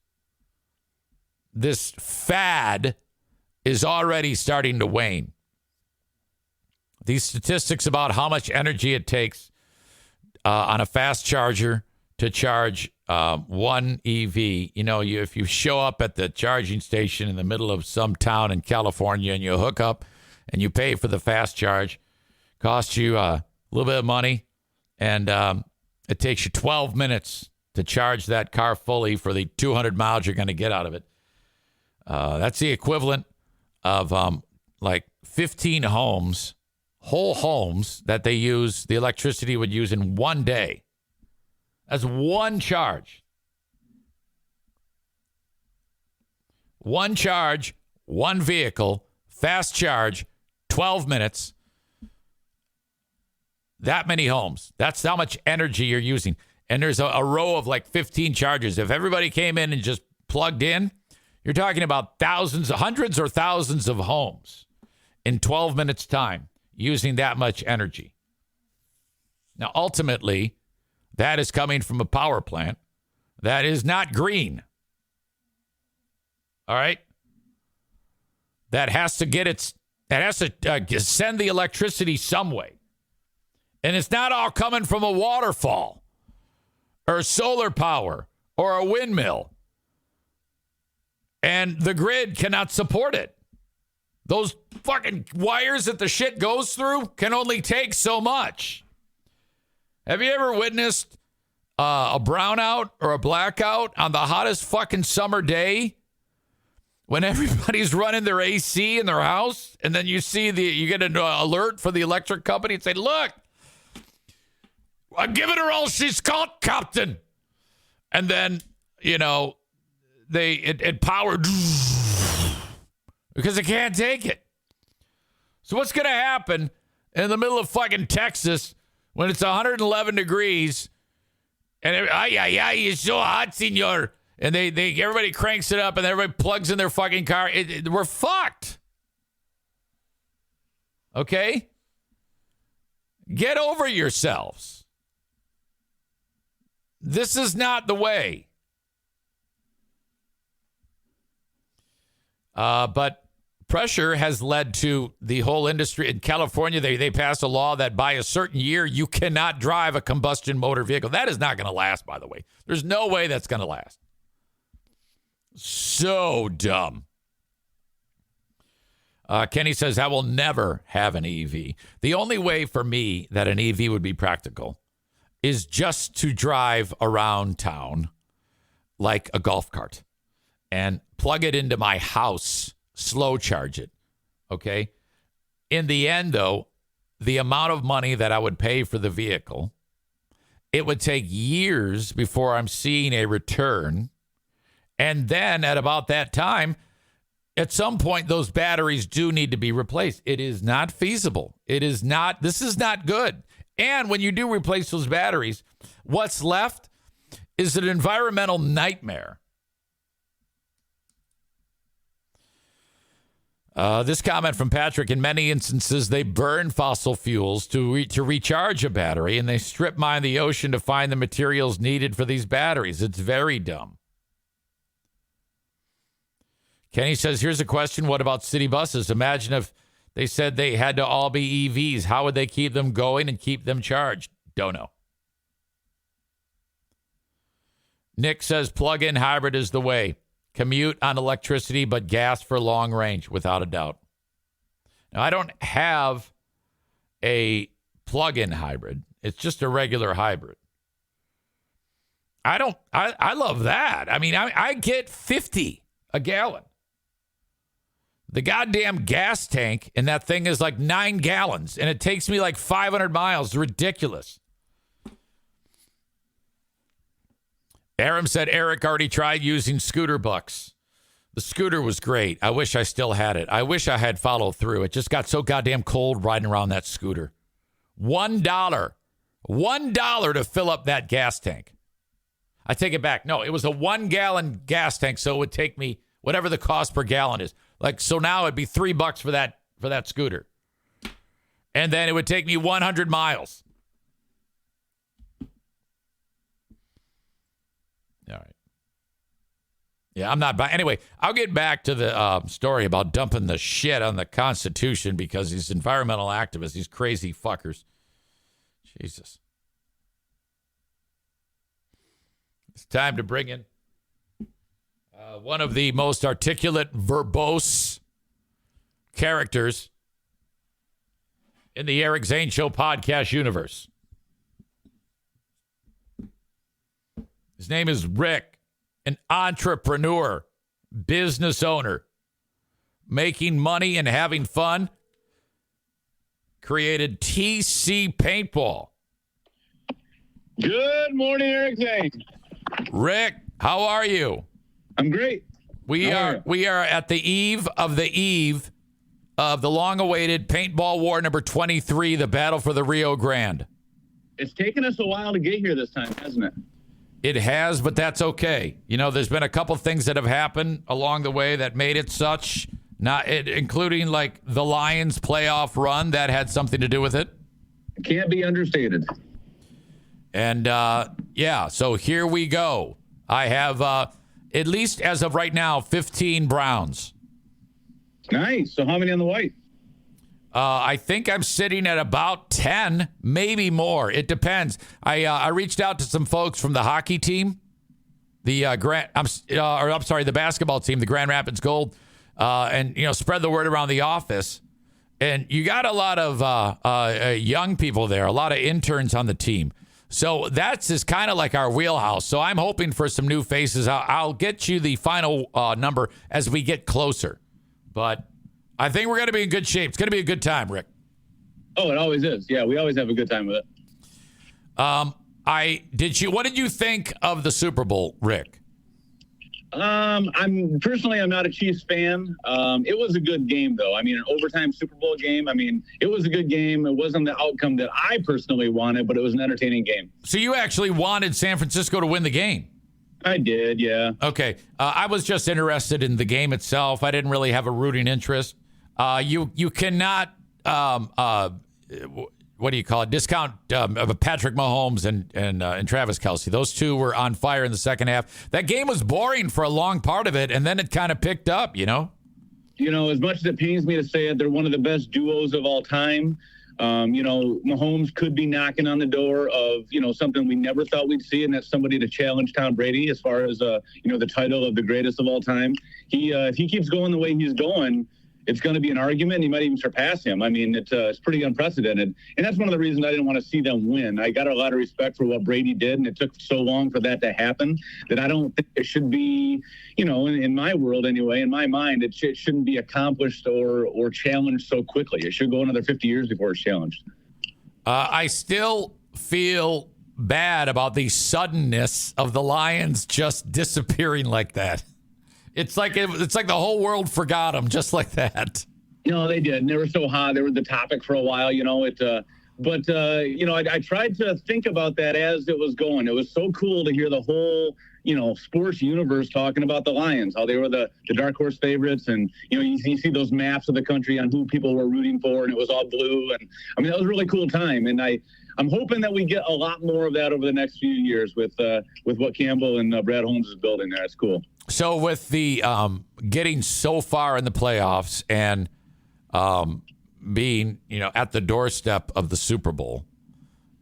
This fad is already starting to wane. These statistics about how much energy it takes on a fast charger to charge one EV. If you show up at the charging station in the middle of some town in California and you hook up and you pay for the fast charge, costs you a little bit of money, and it takes you 12 minutes to charge that car fully for the 200 miles you're going to get out of it. That's the equivalent of like 15 homes, whole homes that they use, the electricity would use in one day. That's one charge. One charge, one vehicle, fast charge, 12 minutes. That many homes. That's how much energy you're using. And there's a row of like 15 chargers. If everybody came in and just plugged in, you're talking about thousands, hundreds or thousands of homes in 12 minutes time using that much energy. Now, ultimately, that is coming from a power plant that is not green. All right? That has to send the electricity some way. And it's not all coming from a waterfall or solar power or a windmill. And the grid cannot support it. Those fucking wires that the shit goes through can only take so much. Have you ever witnessed a brownout or a blackout on the hottest fucking summer day when everybody's running their AC in their house, and then you get an alert for the electric company and say, look, I'm giving her all she's got, Captain. And then, it powered because it can't take it. So what's going to happen in the middle of fucking Texas when it's 111 degrees and it's so hot, senor? And everybody cranks it up and everybody plugs in their fucking car. We're fucked. Okay? Get over yourselves. This is not the way. But pressure has led to the whole industry. In California, they passed a law that by a certain year, you cannot drive a combustion motor vehicle. That is not going to last, by the way. There's no way that's going to last. So dumb. Kenny says, I will never have an EV. The only way for me that an EV would be practical is just to drive around town like a golf cart and plug it into my house, slow charge it, okay? In the end, though, the amount of money that I would pay for the vehicle, it would take years before I'm seeing a return. And then at about that time, at some point, those batteries do need to be replaced. It is not feasible. This is not good. And when you do replace those batteries, what's left is an environmental nightmare. This comment from Patrick: in many instances, they burn fossil fuels to recharge a battery, and they strip mine the ocean to find the materials needed for these batteries. It's very dumb. Kenny says, here's a question. What about city buses? Imagine if they said they had to all be EVs. How would they keep them going and keep them charged? Don't know. Nick says, plug-in hybrid is the way. Commute on electricity, but gas for long range, without a doubt. Now, I don't have a plug-in hybrid. It's just a regular hybrid. I love that. I mean, I get 50 a gallon. The goddamn gas tank in that thing is like 9 gallons, and it takes me like 500 miles. It's ridiculous. Aram said Eric already tried using scooter bucks. The scooter was great. I wish I still had it. I wish I had followed through. It just got so goddamn cold riding around that scooter. $1. $1 to fill up that gas tank. I take it back. No, it was a 1-gallon gas tank, so it would take me whatever the cost per gallon is. Like, so now it'd be $3 for that scooter. And then it would take me 100 miles. All right. Yeah, I'm not buying. Anyway, I'll get back to the story about dumping the shit on the Constitution because these environmental activists, these crazy fuckers. Jesus. It's time to bring in one of the most articulate, verbose characters in the Eric Zane Show podcast universe. His name is Rick, an entrepreneur, business owner, making money and having fun. Created TC Paintball. Good morning, Eric Zane. Rick, how are you? I'm great. We are at the eve of the long-awaited Paintball War number 23, the battle for the Rio Grande. It's taken us a while to get here this time, hasn't it? It has, but that's okay. You know, there's been a couple things that have happened along the way that made it such, including like the Lions playoff run that had something to do with it. It can't be understated. And so here we go. I have, at least as of right now, 15 Browns. Nice. So how many on the white? I think I'm sitting at about 10, maybe more. It depends. I reached out to some folks from the hockey team, the basketball team, the Grand Rapids Gold, and spread the word around the office. And you got a lot of young people there, a lot of interns on the team. So that's is kind of like our wheelhouse. So I'm hoping for some new faces. I'll get you the final number as we get closer, but I think we're going to be in good shape. It's going to be a good time, Rick. Oh, it always is. Yeah, we always have a good time with it. What did you think of the Super Bowl, Rick? I'm not a Chiefs fan. It was a good game, though. I mean, an overtime Super Bowl game. I mean, it was a good game. It wasn't the outcome that I personally wanted, but it was an entertaining game. So you actually wanted San Francisco to win the game? I did, yeah. Okay. I was just interested in the game itself. I didn't really have a rooting interest. You cannot, what do you call it? Discount Patrick Mahomes and Travis Kelce. Those two were on fire in the second half. That game was boring for a long part of it, and then it kind of picked up, as much as it pains me to say it, they're one of the best duos of all time. Mahomes could be knocking on the door of, something we never thought we'd see, and that's somebody to challenge Tom Brady as far as, the title of the greatest of all time. If he keeps going the way he's going, it's going to be an argument. He might even surpass him. I mean, it's pretty unprecedented. And that's one of the reasons I didn't want to see them win. I got a lot of respect for what Brady did, and it took so long for that to happen that I don't think it should be, in my world anyway, in my mind, it shouldn't be accomplished or challenged so quickly. It should go another 50 years before it's challenged. I still feel bad about the suddenness of the Lions just disappearing like that. It's like the whole world forgot them just like that. They did. And they were so hot. They were the topic for a while, I tried to think about that as it was going. It was so cool to hear the whole, sports universe talking about the Lions, how they were the dark horse favorites. And, you see those maps of the country on who people were rooting for, and it was all blue. And I mean, that was a really cool time. And I'm hoping that we get a lot more of that over the next few years with what Campbell and Brad Holmes is building there. It's cool. So with the getting so far in the playoffs and being, at the doorstep of the Super Bowl,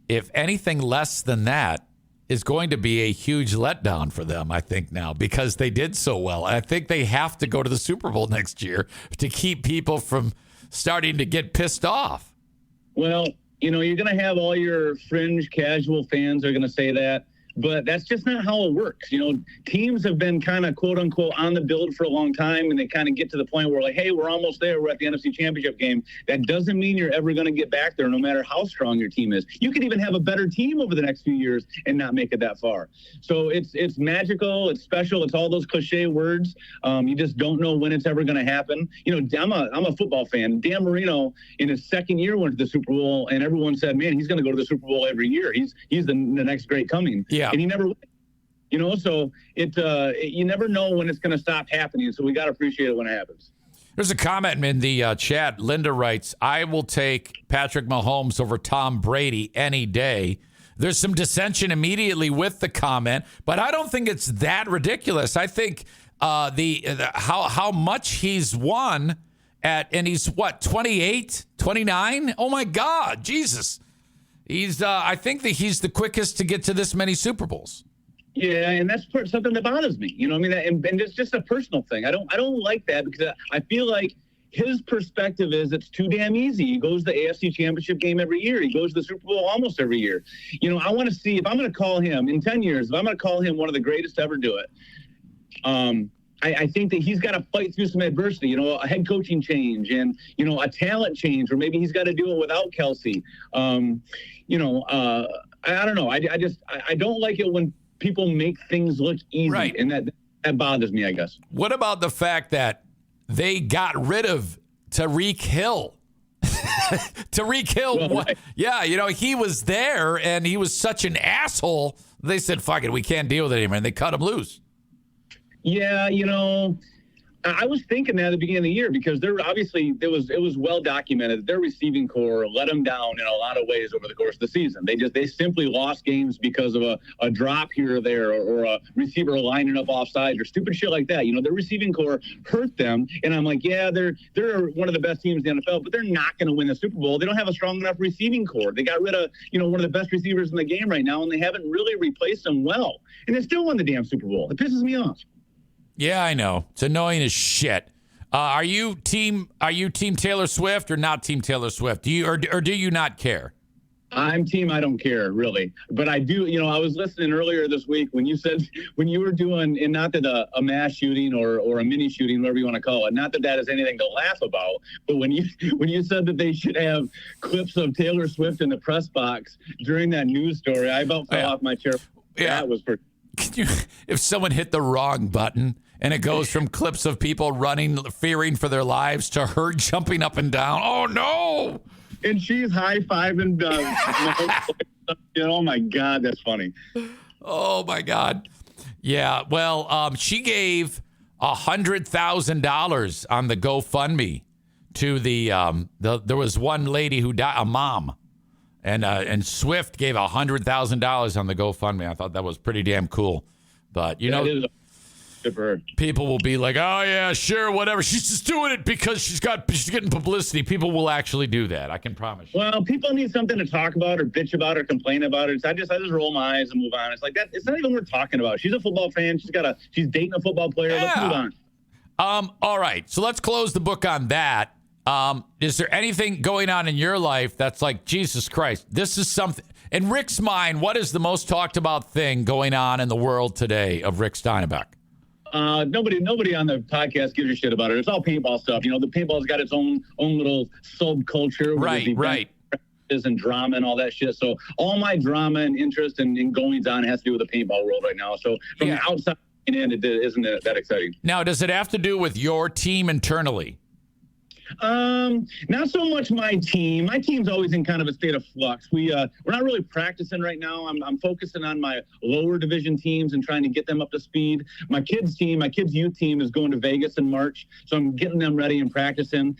if anything less than that is going to be a huge letdown for them, I think now, because they did so well. I think they have to go to the Super Bowl next year to keep people from starting to get pissed off. Well, you're going to have all your fringe casual fans are going to say that. But that's just not how it works. Teams have been kind of quote unquote on the build for a long time, and they kind of get to the point where like, hey, we're almost there. We're at the NFC Championship game. That doesn't mean you're ever going to get back there, no matter how strong your team is. You could even have a better team over the next few years and not make it that far. So it's magical. It's special. It's all those cliche words. You just don't know when it's ever going to happen. I'm a football fan. Dan Marino in his second year went to the Super Bowl, and everyone said, man, he's going to go to the Super Bowl every year. He's the next great coming. Yeah. And he never went. So you never know when it's going to stop happening. So we got to appreciate it when it happens. There's a comment in the chat. Linda writes, I will take Patrick Mahomes over Tom Brady any day. There's some dissension immediately with the comment, but I don't think it's that ridiculous. I think how much he's won and he's what, 28, 29? Oh my God, Jesus. I think that he's the quickest to get to this many Super Bowls. Yeah, and that's something that bothers me. And it's just a personal thing. I don't like that because I feel like his perspective is it's too damn easy. He goes to the AFC Championship game every year. He goes to the Super Bowl almost every year. I want to see if I'm going to call him in 10 years, if I'm going to call him one of the greatest to ever do it. I think that he's got to fight through some adversity, a head coaching change and, a talent change, or maybe he's got to do it without Kelsey. I don't know. I don't like it when people make things look easy. Right. And that bothers me, I guess. What about the fact that they got rid of Tyreek Hill? Tyreek Hill, well, right. Yeah, he was there and he was such an asshole. They said, fuck it, we can't deal with it anymore. And they cut him loose. Yeah, I was thinking that at the beginning of the year because it was well documented that their receiving core let them down in a lot of ways over the course of the season. They simply lost games because of a drop here or there or a receiver lining up offside or stupid shit like that. Their receiving core hurt them, and I'm like, yeah, they're one of the best teams in the NFL, but they're not going to win the Super Bowl. They don't have a strong enough receiving core. They got rid of one of the best receivers in the game right now, and they haven't really replaced them well, and they still won the damn Super Bowl. It pisses me off. Yeah, I know. It's annoying as shit. Are you team Taylor Swift or not team Taylor Swift? Do you do you not care? I'm team I don't care, really. But I do, I was listening earlier this week when you were doing, and not that a mass shooting or a mini shooting, whatever you want to call it, not that is anything to laugh about, but when you said that they should have clips of Taylor Swift in the press box during that news story, I about fell off my chair. Yeah. That was for... If someone hit the wrong button and it goes from clips of people running, fearing for their lives, to her jumping up and down. Oh, no. And she's high-fiving. Oh, my God, that's funny. Oh, my God. Yeah, well, she gave $100,000 on the GoFundMe to there was one lady who died, a mom. And Swift gave $100,000 on the GoFundMe. I thought that was pretty damn cool. But, good for her. People will be like, oh, yeah, sure, whatever. She's just doing it because she's getting publicity. People will actually do that. I can promise you. Well, people need something to talk about or bitch about or complain about it. I just roll my eyes and move on. It's like that. It's not even worth talking about. She's a football fan. She's dating a football player. Yeah. Let's move on. All right. So let's close the book on that. Is there anything going on in your life that's like, Jesus Christ, this is something? In Rick's mind, what is the most talked about thing going on in the world today of Rick Steinbeck? Nobody on the podcast gives a shit about it. It's all paintball stuff. You know, the paintball's got its own little subculture. Right. And drama and all that shit. So all my drama and interest and goings on has to do with the paintball world right now. So from the outside in, it isn't that exciting. Now, does it have to do with your team internally? Not so much my team. My team's always in kind of a state of flux. We're not really practicing right now. I'm focusing on my lower division teams and trying to get them up to speed. My kids' youth team is going to Vegas in March, so I'm getting them ready and practicing.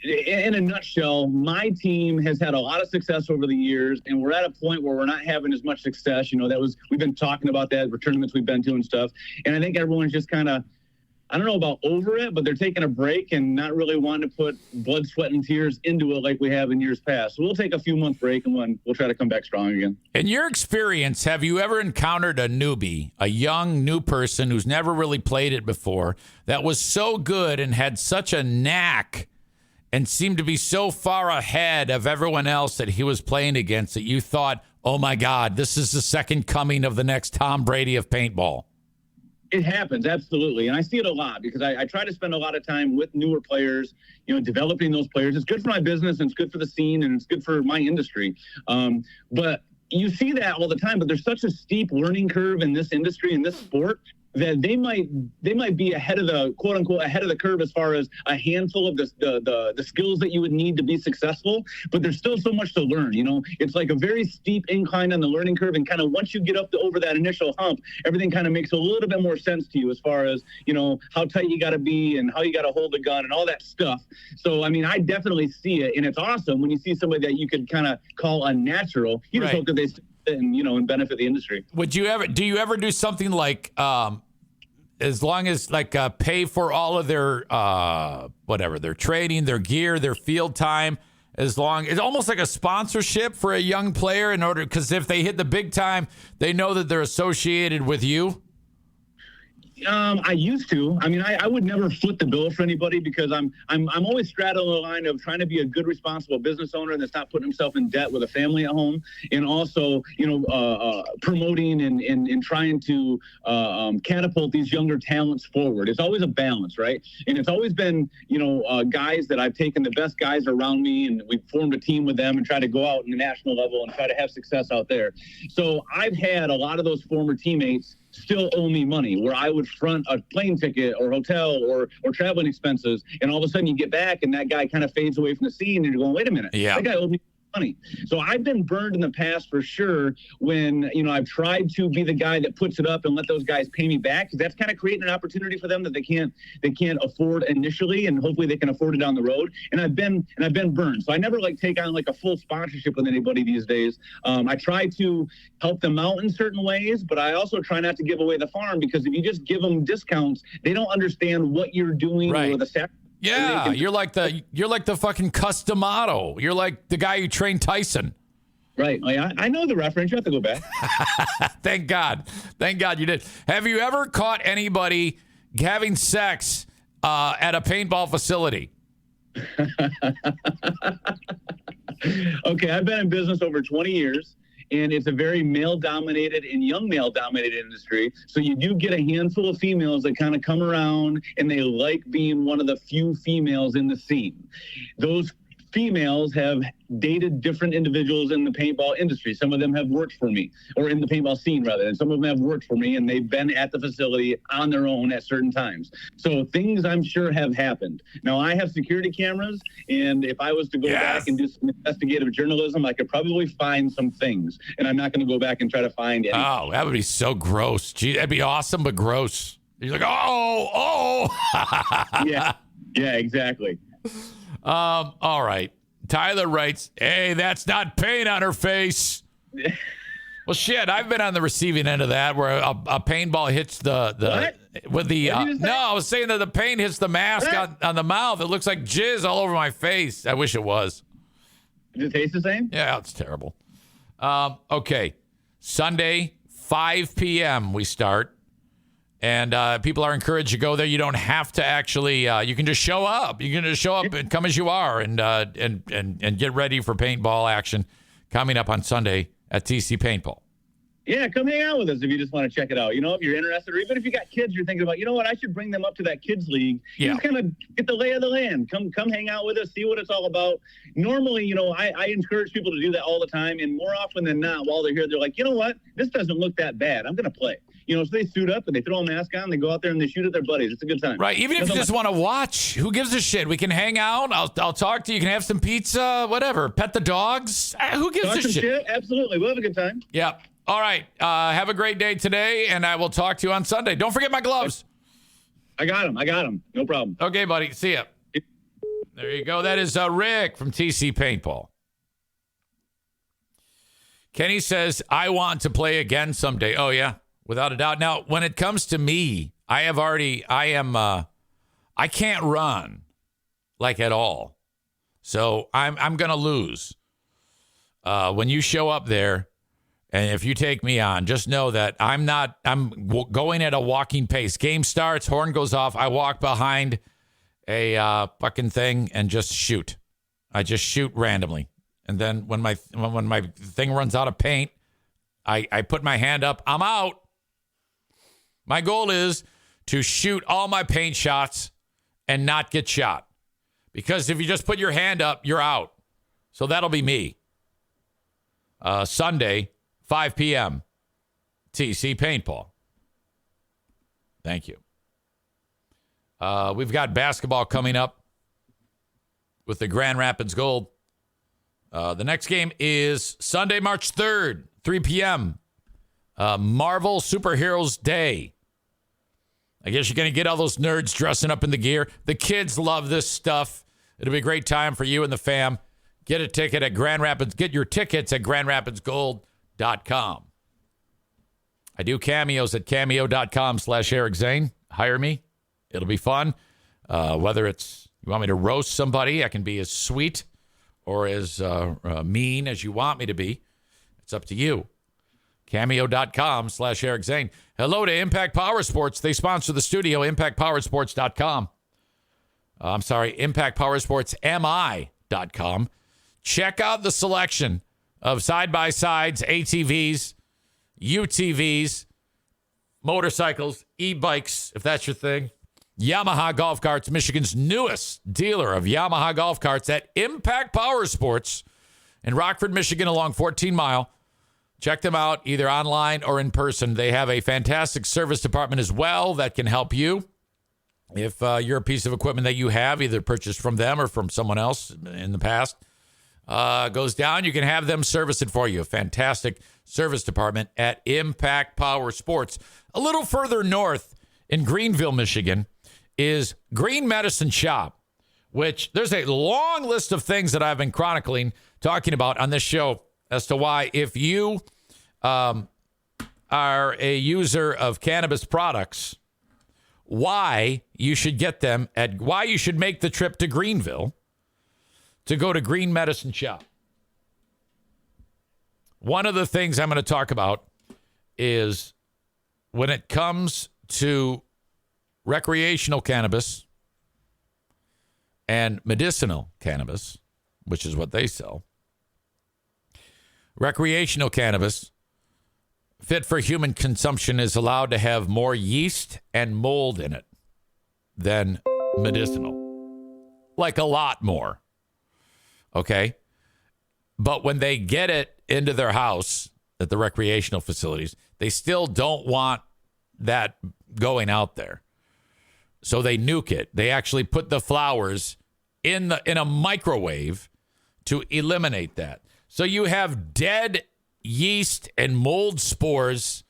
In a nutshell, my team has had a lot of success over the years, and we're at a point where we're not having as much success. You know, we've been talking about that, tournaments we've been to and stuff. And I think everyone's just kind of, I don't know about over it, but they're taking a break and not really wanting to put blood, sweat, and tears into it like we have in years past. So we'll take a few month break and we'll try to come back strong again. In your experience, have you ever encountered a newbie, a young new person who's never really played it before, that was so good and had such a knack and seemed to be so far ahead of everyone else that he was playing against that you thought, oh my God, this is the second coming of the next Tom Brady of paintball? It happens, absolutely. And I see it a lot because I try to spend a lot of time with newer players, you know, developing those players. It's good for my business and it's good for the scene and it's good for my industry. But you see that all the time, but there's such a steep learning curve in this industry, in this sport, that they might be ahead of the quote unquote ahead of the curve as far as a handful of the skills that you would need to be successful, but there's still so much to learn. You know, it's like a very steep incline on the learning curve, and kind of once you get up over that initial hump, everything kind of makes a little bit more sense to you as far as, you know, how tight you got to be and how you got to hold the gun and all that stuff. So I mean, I definitely see it, and it's awesome when you see somebody that you could kind of call unnatural. You just hope that they and benefit the industry. Do you ever do something like as long as like pay for all of their their training, their gear, their field time, it's almost like a sponsorship for a young player in order, because if they hit the big time, they know that they're associated with you? I used to. I mean, I would never foot the bill for anybody because I'm always straddling the line of trying to be a good, responsible business owner that's not putting himself in debt with a family at home, and also, promoting and trying to catapult these younger talents forward. It's always a balance, right? And it's always been, guys that I've taken the best guys around me, and we've formed a team with them and try to go out in the national level and try to have success out there. So I've had a lot of those former teammates still owe me money, where I would front a plane ticket or hotel or traveling expenses, and all of a sudden you get back and that guy kind of fades away from the scene and you're going, wait a minute, that guy owed me money. So I've been burned in the past for sure when, I've tried to be the guy that puts it up and let those guys pay me back, because that's kind of creating an opportunity for them that they can't afford initially, and hopefully they can afford it down the road. And I've been burned. So I never take on a full sponsorship with anybody these days. I try to help them out in certain ways, but I also try not to give away the farm, because if you just give them discounts, they don't understand what you're doing or the sacrifice. Yeah, you're like the fucking Customato. You're like the guy who trained Tyson. Right. I know the reference. You have to go back. Thank God you did. Have you ever caught anybody having sex at a paintball facility? Okay, I've been in business over 20 years. And it's a very male-dominated and young male-dominated industry. So you do get a handful of females that kind of come around, and they like being one of the few females in the scene. Those females have dated different individuals in the paintball industry. Some of them have worked for me, or in the paintball scene rather, and some of them have worked for me, and they've been at the facility on their own at certain times. So things I'm sure have happened. Now, I have security cameras, and if I was to go back and do some investigative journalism, I could probably find some things, and I'm not going to go back and try to find anything. Oh, that would be so gross. Gee, that'd be awesome, but gross. You're like, oh. Yeah, exactly. All right. Tyler writes, hey, that's not paint on her face. Well, shit, I've been on the receiving end of that, where a paintball hits the with the no, I was saying that the paint hits the mask on the mouth. It looks like jizz all over my face. I wish it was. Does it taste the same? Yeah, it's terrible. Okay. Sunday, 5 p.m. we start. And people are encouraged to go there. You don't have to actually. You can just show up. You can just show up and come as you are, and get ready for paintball action coming up on Sunday at TC Paintball. Yeah, come hang out with us if you just want to check it out. If you're interested, or even if you got kids, you're thinking about, I should bring them up to that kids league. Yeah. Just kind of get the lay of the land. Come hang out with us, see what it's all about. Normally, I encourage people to do that all the time, and more often than not, while they're here, they're like, you know what? This doesn't look that bad. I'm going to play. So they suit up and they throw a mask on, they go out there and they shoot at their buddies. It's a good time. Right. Even if you just want to watch, who gives a shit? We can hang out. I'll talk to you. You can have some pizza, whatever. Pet the dogs. Who gives a shit? Absolutely. We'll have a good time. Yeah. All right. Have a great day today, and I will talk to you on Sunday. Don't forget my gloves. I got them. No problem. Okay, buddy. See ya. There you go. That is Rick from TC Paintball. Kenny says, I want to play again someday. Oh, yeah. Without a doubt. Now, when it comes to me, I can't run like at all. So I'm going to lose. When you show up there, and if you take me on, just know that I'm going at a walking pace. Game starts, horn goes off. I walk behind a fucking thing and just shoot. I just shoot randomly. And then when my thing runs out of paint, I put my hand up. I'm out. My goal is to shoot all my paint shots and not get shot. Because if you just put your hand up, you're out. So that'll be me. Sunday, 5 p.m., TC Paintball. Thank you. We've got basketball coming up with the Grand Rapids Gold. The next game is Sunday, March 3rd, 3 p.m., Marvel Superheroes Day. I guess you're going to get all those nerds dressing up in the gear. The kids love this stuff. It'll be a great time for you and the fam. Get a ticket at Grand Rapids. Get your tickets at grandrapidsgold.com. I do cameos at cameo.com/Eric Zane. Hire me. It'll be fun. Whether it's you want me to roast somebody, I can be as sweet or as mean as you want me to be. It's up to you. Cameo.com/Eric Zane. Hello to Impact Power Sports. They sponsor the studio, impactpowersports.com. I'm sorry, impactpowersportsmi.com. Check out the selection of side-by-sides, ATVs, UTVs, motorcycles, e-bikes, if that's your thing. Yamaha Golf Carts, Michigan's newest dealer of Yamaha golf carts at Impact Power Sports in Rockford, Michigan, along 14 Mile. Check them out either online or in person. They have a fantastic service department as well that can help you. If you're a piece of equipment that you have, either purchased from them or from someone else in the past, goes down, you can have them service it for you. A fantastic service department at Impact Power Sports. A little further north in Greenville, Michigan, is Green Medicine Shop, which there's a long list of things that I've been chronicling, talking about on this show as to why, if you are a user of cannabis products, why you should get them, at why you should make the trip to Greenville to go to Green Medicine Shop. One of the things I'm going to talk about is when it comes to recreational cannabis and medicinal cannabis, which is what they sell. Recreational cannabis, fit for human consumption, is allowed to have more yeast and mold in it than medicinal. Like a lot more. Okay? But when they get it into their house at the recreational facilities, they still don't want that going out there. So they nuke it. They actually put the flowers in a microwave to eliminate that. So you have dead yeast and mold spores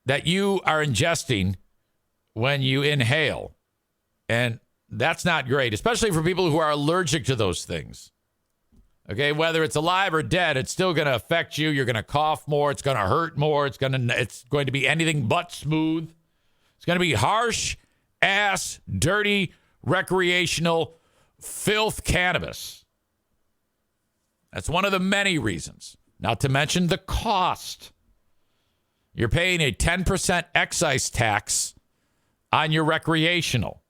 that you are ingesting when you inhale. And that's not great, especially for people who are allergic to those things. Okay, whether it's alive or dead, it's still going to affect you. You're going to cough more. It's going to hurt more. It's going to be anything but smooth. It's going to be harsh, ass, dirty, recreational, filth cannabis. That's one of the many reasons. Not to mention the cost. You're paying a 10% excise tax on your recreational.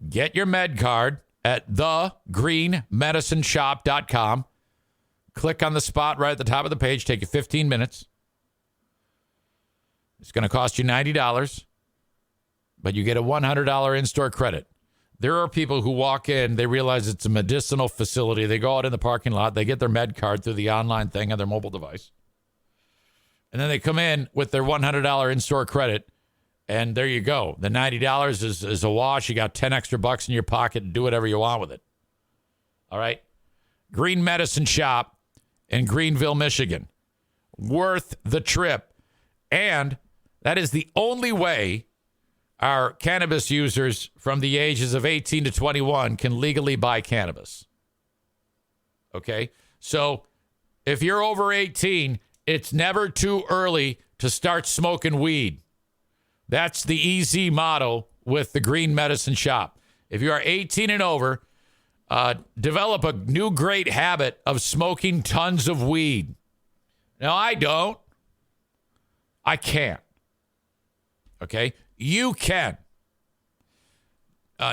Get your med card at thegreenmedicineshop.com. Click on the spot right at the top of the page. Take you 15 minutes. It's going to cost you $90, but you get a $100 in-store credit. There are people who walk in, they realize it's a medicinal facility. They go out in the parking lot, they get their med card through the online thing on their mobile device. And then they come in with their $100 in-store credit, and there you go. The $90 is a wash. You got 10 extra bucks in your pocket and do whatever you want with it. All right? Green Medicine Shop in Greenville, Michigan. Worth the trip. And that is the only way our cannabis users from the ages of 18 to 21 can legally buy cannabis. Okay? So if you're over 18, it's never too early to start smoking weed. That's the easy motto with the Green Medicine Shop. If you are 18 and over, develop a new great habit of smoking tons of weed. Now, I don't. I can't. Okay? You can.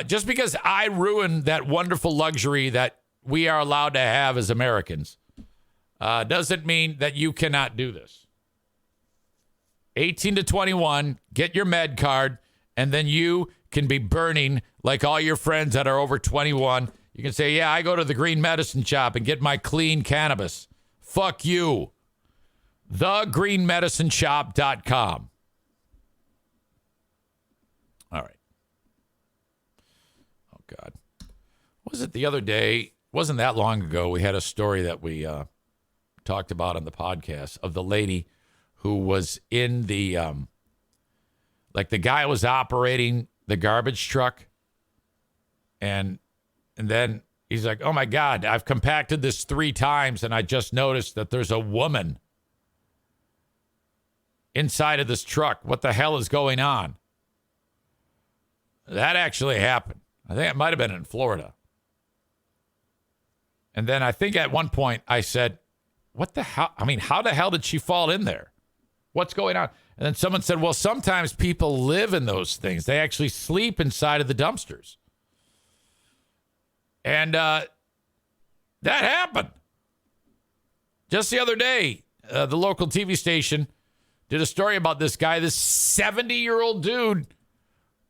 Just because I ruined that wonderful luxury that we are allowed to have as Americans doesn't mean that you cannot do this. 18 to 21, get your med card, and then you can be burning like all your friends that are over 21. You can say, yeah, I go to the Green Medicine Shop and get my clean cannabis. Fuck you. TheGreenMedicineShop.com. All right. Oh, God. Was it the other day? Wasn't that long ago. We had a story that we talked about on the podcast of the lady who was in the, like the guy was operating the garbage truck. And then he's like, oh, my God, I've compacted this 3 times, and I just noticed that there's a woman inside of this truck. What the hell is going on? That actually happened. I think it might have been in Florida. And then I think at one point I said, what the hell? I mean, how the hell did she fall in there? What's going on? And then someone said, well, sometimes people live in those things. They actually sleep inside of the dumpsters. And that happened. Just the other day, the local TV station did a story about this guy, this 70-year-old dude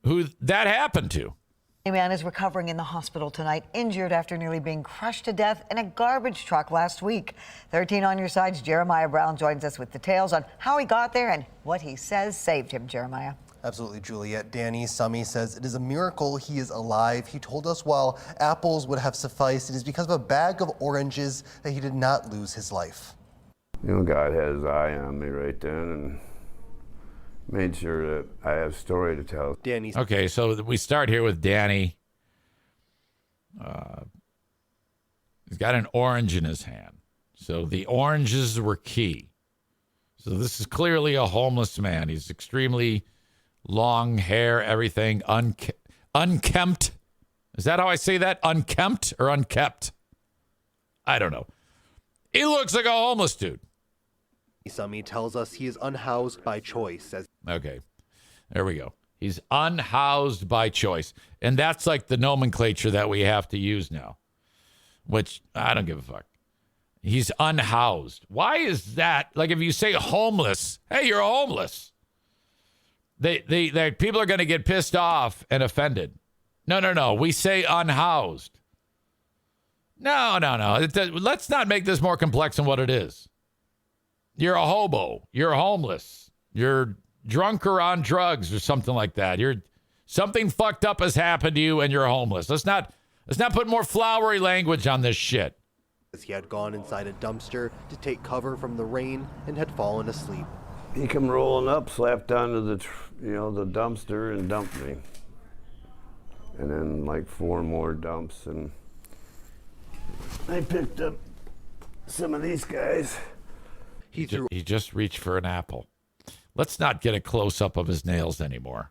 who that happened to. A man is recovering in the hospital tonight, injured after nearly being crushed to death in a garbage truck last week. 13 on your side's Jeremiah Brown joins us with details on how he got there and what he says saved him, Jeremiah. Absolutely, Juliet. Danny Summy says it is a miracle he is alive. He told us while apples would have sufficed, it is because of a bag of oranges that he did not lose his life. You know, God had his eye on me right then and made sure that I have a story to tell. Danny. Okay, so we start here with Danny. He's got an orange in his hand. So the oranges were key. So this is clearly a homeless man. He's extremely long hair, everything, unkempt. Is that how I say that? Unkempt or unkept? I don't know. He looks like a homeless dude. Summy tells us he is unhoused by choice. Okay, there we go. He's unhoused by choice. And that's like the nomenclature that we have to use now, which I don't give a fuck. He's unhoused. Why is that? Like if you say homeless, hey, you're homeless. They people are going to get pissed off and offended. No. We say unhoused. No. Let's not make this more complex than what it is. You're a hobo. You're homeless. You're drunk or on drugs or something like that. Something fucked up has happened to you and you're homeless. Let's not put more flowery language on this shit. He had gone inside a dumpster to take cover from the rain and had fallen asleep. He come rolling up, slapped onto the dumpster and dumped me. And then like 4 more dumps, and I picked up some of these guys. He just reached for an apple. Let's not get a close-up of his nails anymore.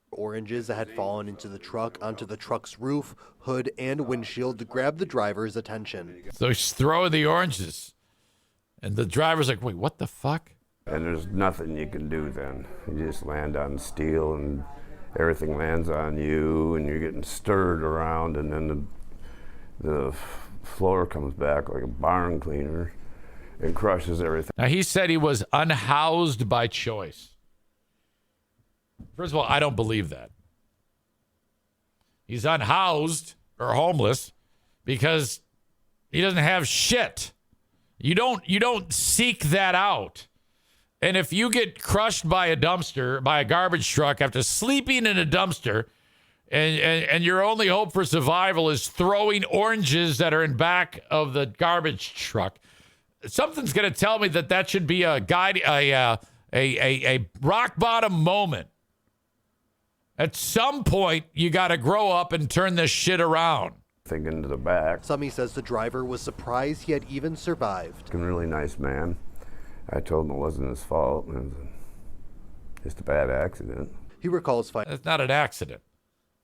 Oranges that had fallen into the truck, onto the truck's roof, hood, and windshield to grab the driver's attention. So he's throwing the oranges And the driver's like, wait, what the fuck? And there's nothing you can do then. You just land on steel and everything lands on you and you're getting stirred around, and then the floor comes back like a barn cleaner and crushes everything. Now, he said he was unhoused by choice. First of all, I don't believe that. He's unhoused or homeless because he doesn't have shit. You don't seek that out. And if you get crushed by a dumpster, by a garbage truck after sleeping in a dumpster, and your only hope for survival is throwing oranges that are in back of the garbage truck, something's going to tell me that should be a rock bottom moment. At some point, you got to grow up and turn this shit around. Thinking to the back. Summy says the driver was surprised he had even survived. A really nice man. I told him it wasn't his fault. It was just a bad accident. He recalls It's not an accident.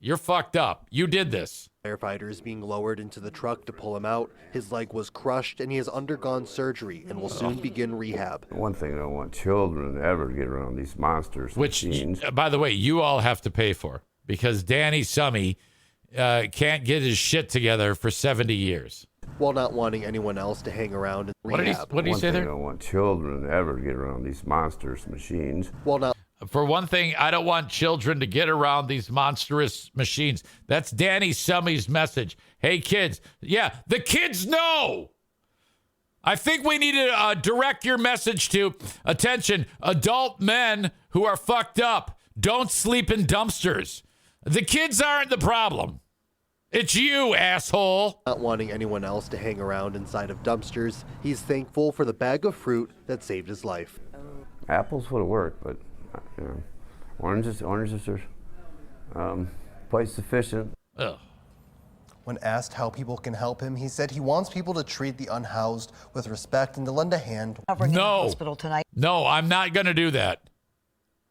You're fucked up. You did this. firefighters being lowered into the truck to pull him out. His leg was crushed and he has undergone surgery and will soon begin rehab. One thing I don't want children to ever get around these monsters. Which, machines. by the way, you all have to pay for because Danny Summy can't get his shit together for 70 years. While not wanting anyone else to hang around in rehab. What did he say there? I don't want children to ever get around these monsters machines. While not For one thing, I don't want children to get around these monstrous machines. That's Danny Summy's message. Hey, kids. Yeah, the kids know. I think we need to direct your message to, attention, adult men who are fucked up. Don't sleep in dumpsters. The kids aren't the problem. It's you, asshole. Not wanting anyone else to hang around inside of dumpsters, he's thankful for the bag of fruit that saved his life. Apples would have worked, but you know, oranges are quite sufficient. Ugh. When asked how people can help him, he said he wants people to treat the unhoused with respect and to lend a hand. Covering in the hospital tonight. No, I'm not going to do that.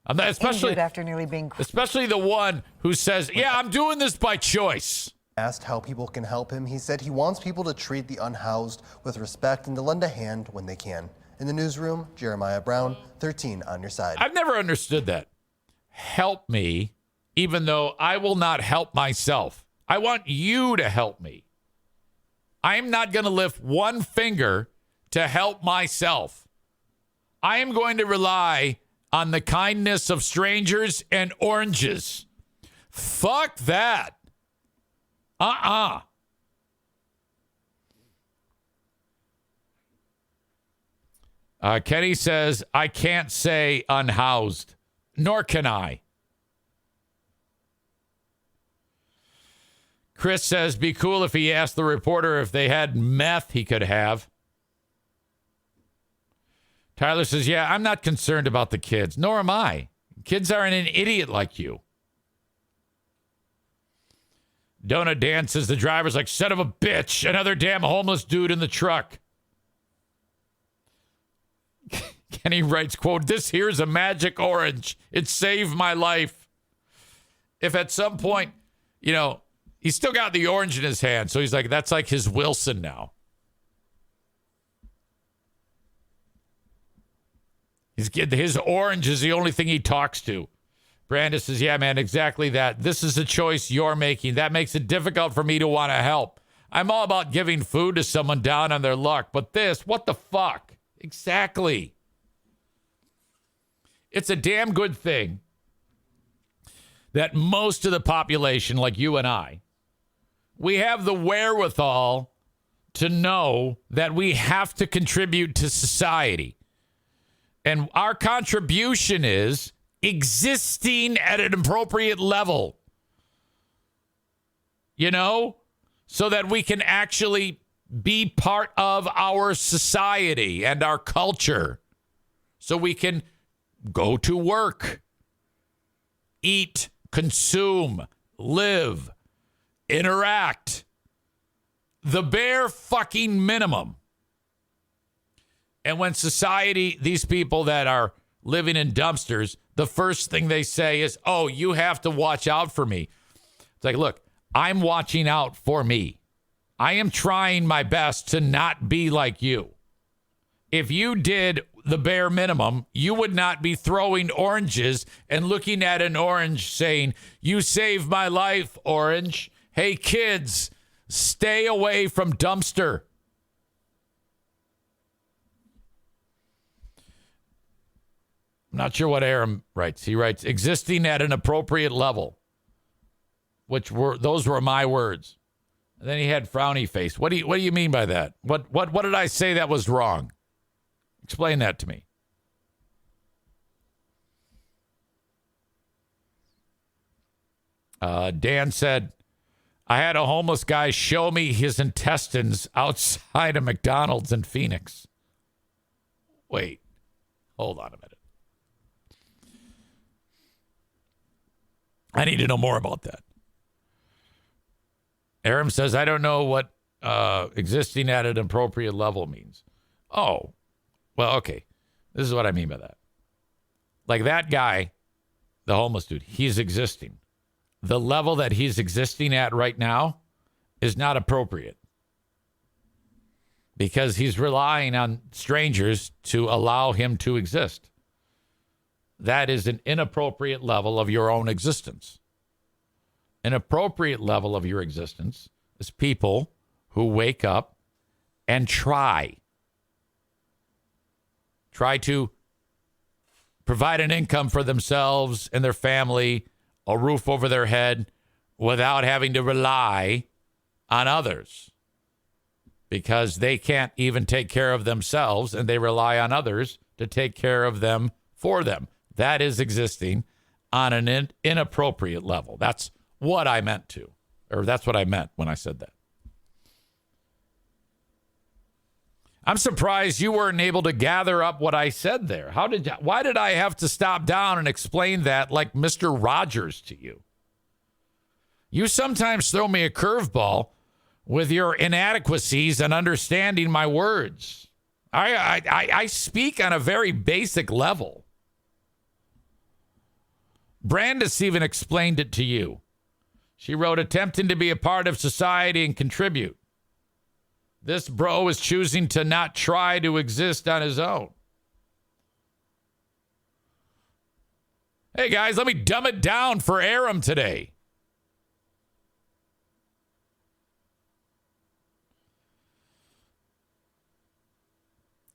I'm not, Injured after nearly being especially the one who says, yeah, I'm doing this by choice. Asked how people can help him, he said he wants people to treat the unhoused with respect and to lend a hand when they can. In the newsroom, Jeremiah Brown, 13 on your side. I've never understood that. Help me, even though I will not help myself. I want you to help me. I'm not going to lift one finger to help myself. I am going to rely on the kindness of strangers and oranges. Fuck that. Kenny says, I can't say unhoused, nor can I. Chris says, be cool if he asked the reporter if they had meth he could have. Tyler says, yeah, I'm not concerned about the kids, nor am I. Kids aren't an idiot like you. Donut Dan says the driver's like, son of a bitch, another damn homeless dude in the truck. Kenny writes, quote, this here's a magic orange. It saved my life. If at some point, you know, he's still got the orange in his hand. So he's like, that's like his Wilson now. His orange is the only thing he talks to. Brandis says, yeah, man, exactly that. This is a choice you're making. That makes it difficult for me to want to help. I'm all about giving food to someone down on their luck. But this, what the fuck? Exactly. It's a damn good thing that most of the population, like you and I, we have the wherewithal to know that we have to contribute to society. And our contribution is existing at an appropriate level, you know, so that we can actually be part of our society and our culture, so we can go to work, eat, consume, live, interact, the bare fucking minimum. And when society, these people that are living in dumpsters, the first thing they say is, oh, you have to watch out for me. It's like, look, I'm watching out for me. I am trying my best to not be like you. if you did the bare minimum, you would not be throwing oranges and looking at an orange saying, "You saved my life, orange. Hey, kids, stay away from dumpster." I'm not sure what Aram writes. He writes, existing at an appropriate level, those were my words. And then he had frowny face. What do you mean by that? What did I say that was wrong? Explain that to me. Dan said, I had a homeless guy show me his intestines outside of McDonald's in Phoenix. Wait, hold on a minute. I need to know more about that. Aram says, I don't know what existing at an appropriate level means. Oh, well, okay. This is what I mean by that. Like that guy, the homeless dude, he's existing. The level that he's existing at right now is not appropriate because he's relying on strangers to allow him to exist. That is an inappropriate level of your own existence. An appropriate level of your existence is people who wake up and try to provide an income for themselves and their family, a roof over their head, without having to rely on others because they can't even take care of themselves and they rely on others to take care of them for them. That is existing on an inappropriate level. That's what I meant to, or that's what I meant when I said that. I'm surprised you weren't able to gather up what I said there. Why did I have to stop down and explain that like Mr. Rogers to you? You sometimes throw me a curveball with your inadequacies and understanding my words. I speak on a very basic level. Brandis even explained it to you. She wrote, attempting to be a part of society and contribute. This bro is choosing to not try to exist on his own. Hey, guys, let me dumb it down for Aram today.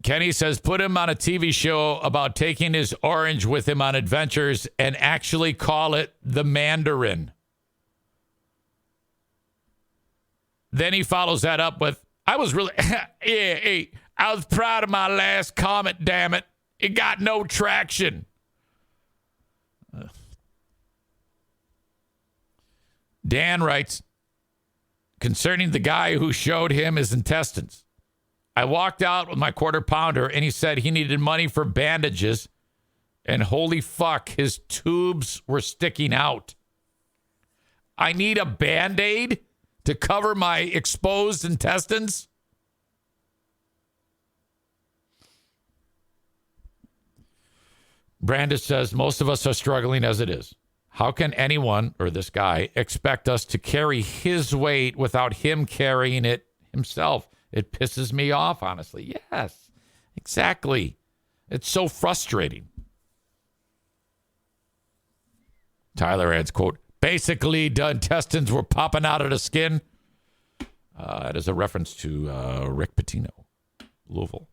Kenny says, put him on a TV show about taking his orange with him on adventures and actually call it the Mandarin. Then he follows that up with, I was really, I was proud of my last comment, damn it. It got no traction. Dan writes, concerning the guy who showed him his intestines. I walked out with my quarter pounder and he said he needed money for bandages and holy fuck, his tubes were sticking out. I need a Band-Aid to cover my exposed intestines? Brandis says, most of us are struggling as it is. How can anyone, or this guy, expect us to carry his weight without him carrying it himself? It pisses me off, honestly. Yes, exactly. It's so frustrating. Tyler adds, quote, basically, the intestines were popping out of the skin. That is a reference to Rick Pitino, Louisville.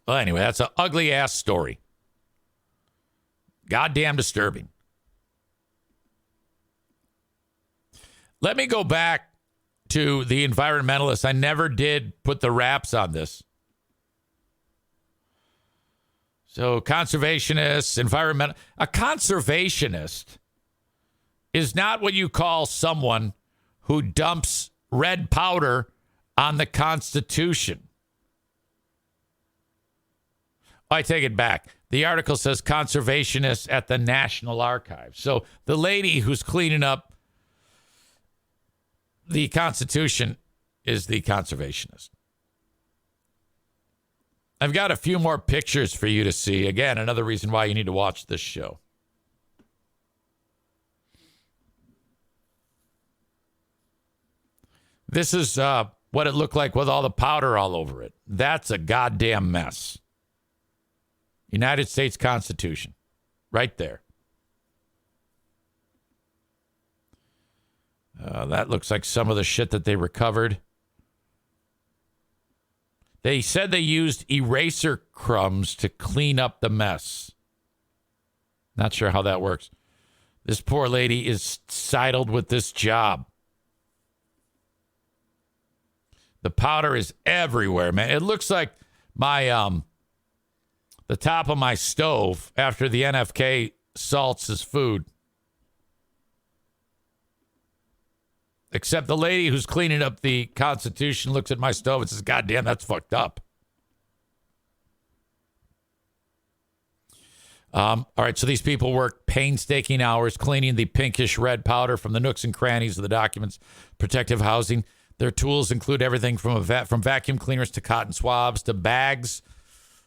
Well, anyway, that's an ugly-ass story. Goddamn disturbing. Let me go back to the environmentalists. I never did put the wraps on this. So conservationists, a conservationist is not what you call someone who dumps red powder on the Constitution. I take it back. The article says conservationists at the National Archives. So the lady who's cleaning up the Constitution is the conservationist. I've got a few more pictures for you to see. Again, another reason why you need to watch this show. This is what it looked like with all the powder all over it. That's a goddamn mess. United States Constitution. Right there. That looks like some of the shit that they recovered. They said they used eraser crumbs to clean up the mess. Not sure how that works. This poor lady is saddled with this job. The powder is everywhere, man. It looks like my the top of my stove after the NFK salts his food. Except the lady who's cleaning up the Constitution looks at my stove and says, God damn, that's fucked up. All right, so these people work painstaking hours cleaning the pinkish red powder from the nooks and crannies of the documents' protective housing. Their tools include everything from vacuum cleaners to cotton swabs to bags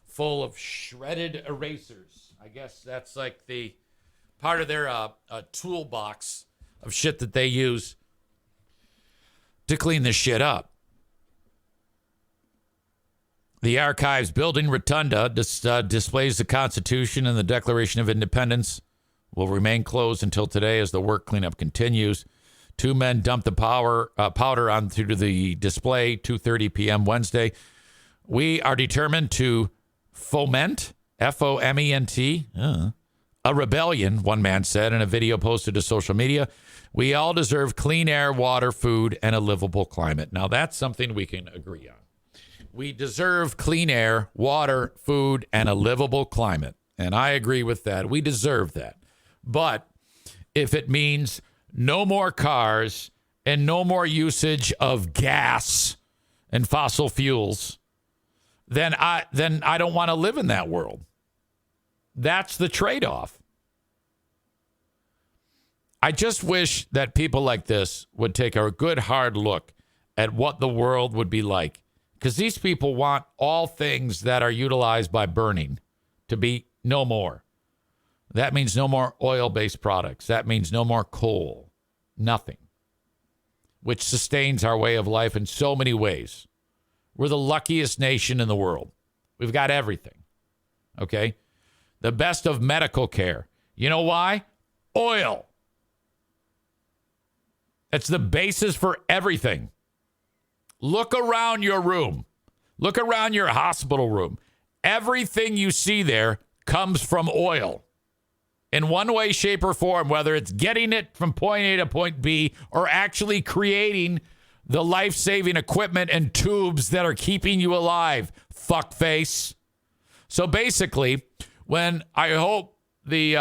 full of shredded erasers. I guess that's like the part of their toolbox of shit that they use to clean this shit up. The Archives building rotunda displays the Constitution and the Declaration of Independence will remain closed until today as the work cleanup continues. 2 men dumped the powder onto the display 2:30 p.m. Wednesday. We are determined to foment, F-O-M-E-N-T, a rebellion, one man said in a video posted to social media. We all deserve clean air, water, food, and a livable climate. Now, that's something we can agree on. We deserve clean air, water, food, and a livable climate. And I agree with that. We deserve that. But if it means no more cars and no more usage of gas and fossil fuels, then I don't want to live in that world. That's the trade-off. I just wish that people like this would take a good hard look at what the world would be like. Because these people want all things that are utilized by burning to be no more. That means no more oil-based products. That means no more coal. Nothing. Which sustains our way of life in so many ways. We're the luckiest nation in the world. We've got everything. Okay? The best of medical care. You know why? Oil. It's the basis for everything. Look around your room. Look around your hospital room. Everything you see there comes from oil. In one way, shape, or form, whether it's getting it from point A to point B or actually creating the life-saving equipment and tubes that are keeping you alive, fuckface. So basically, when I hope the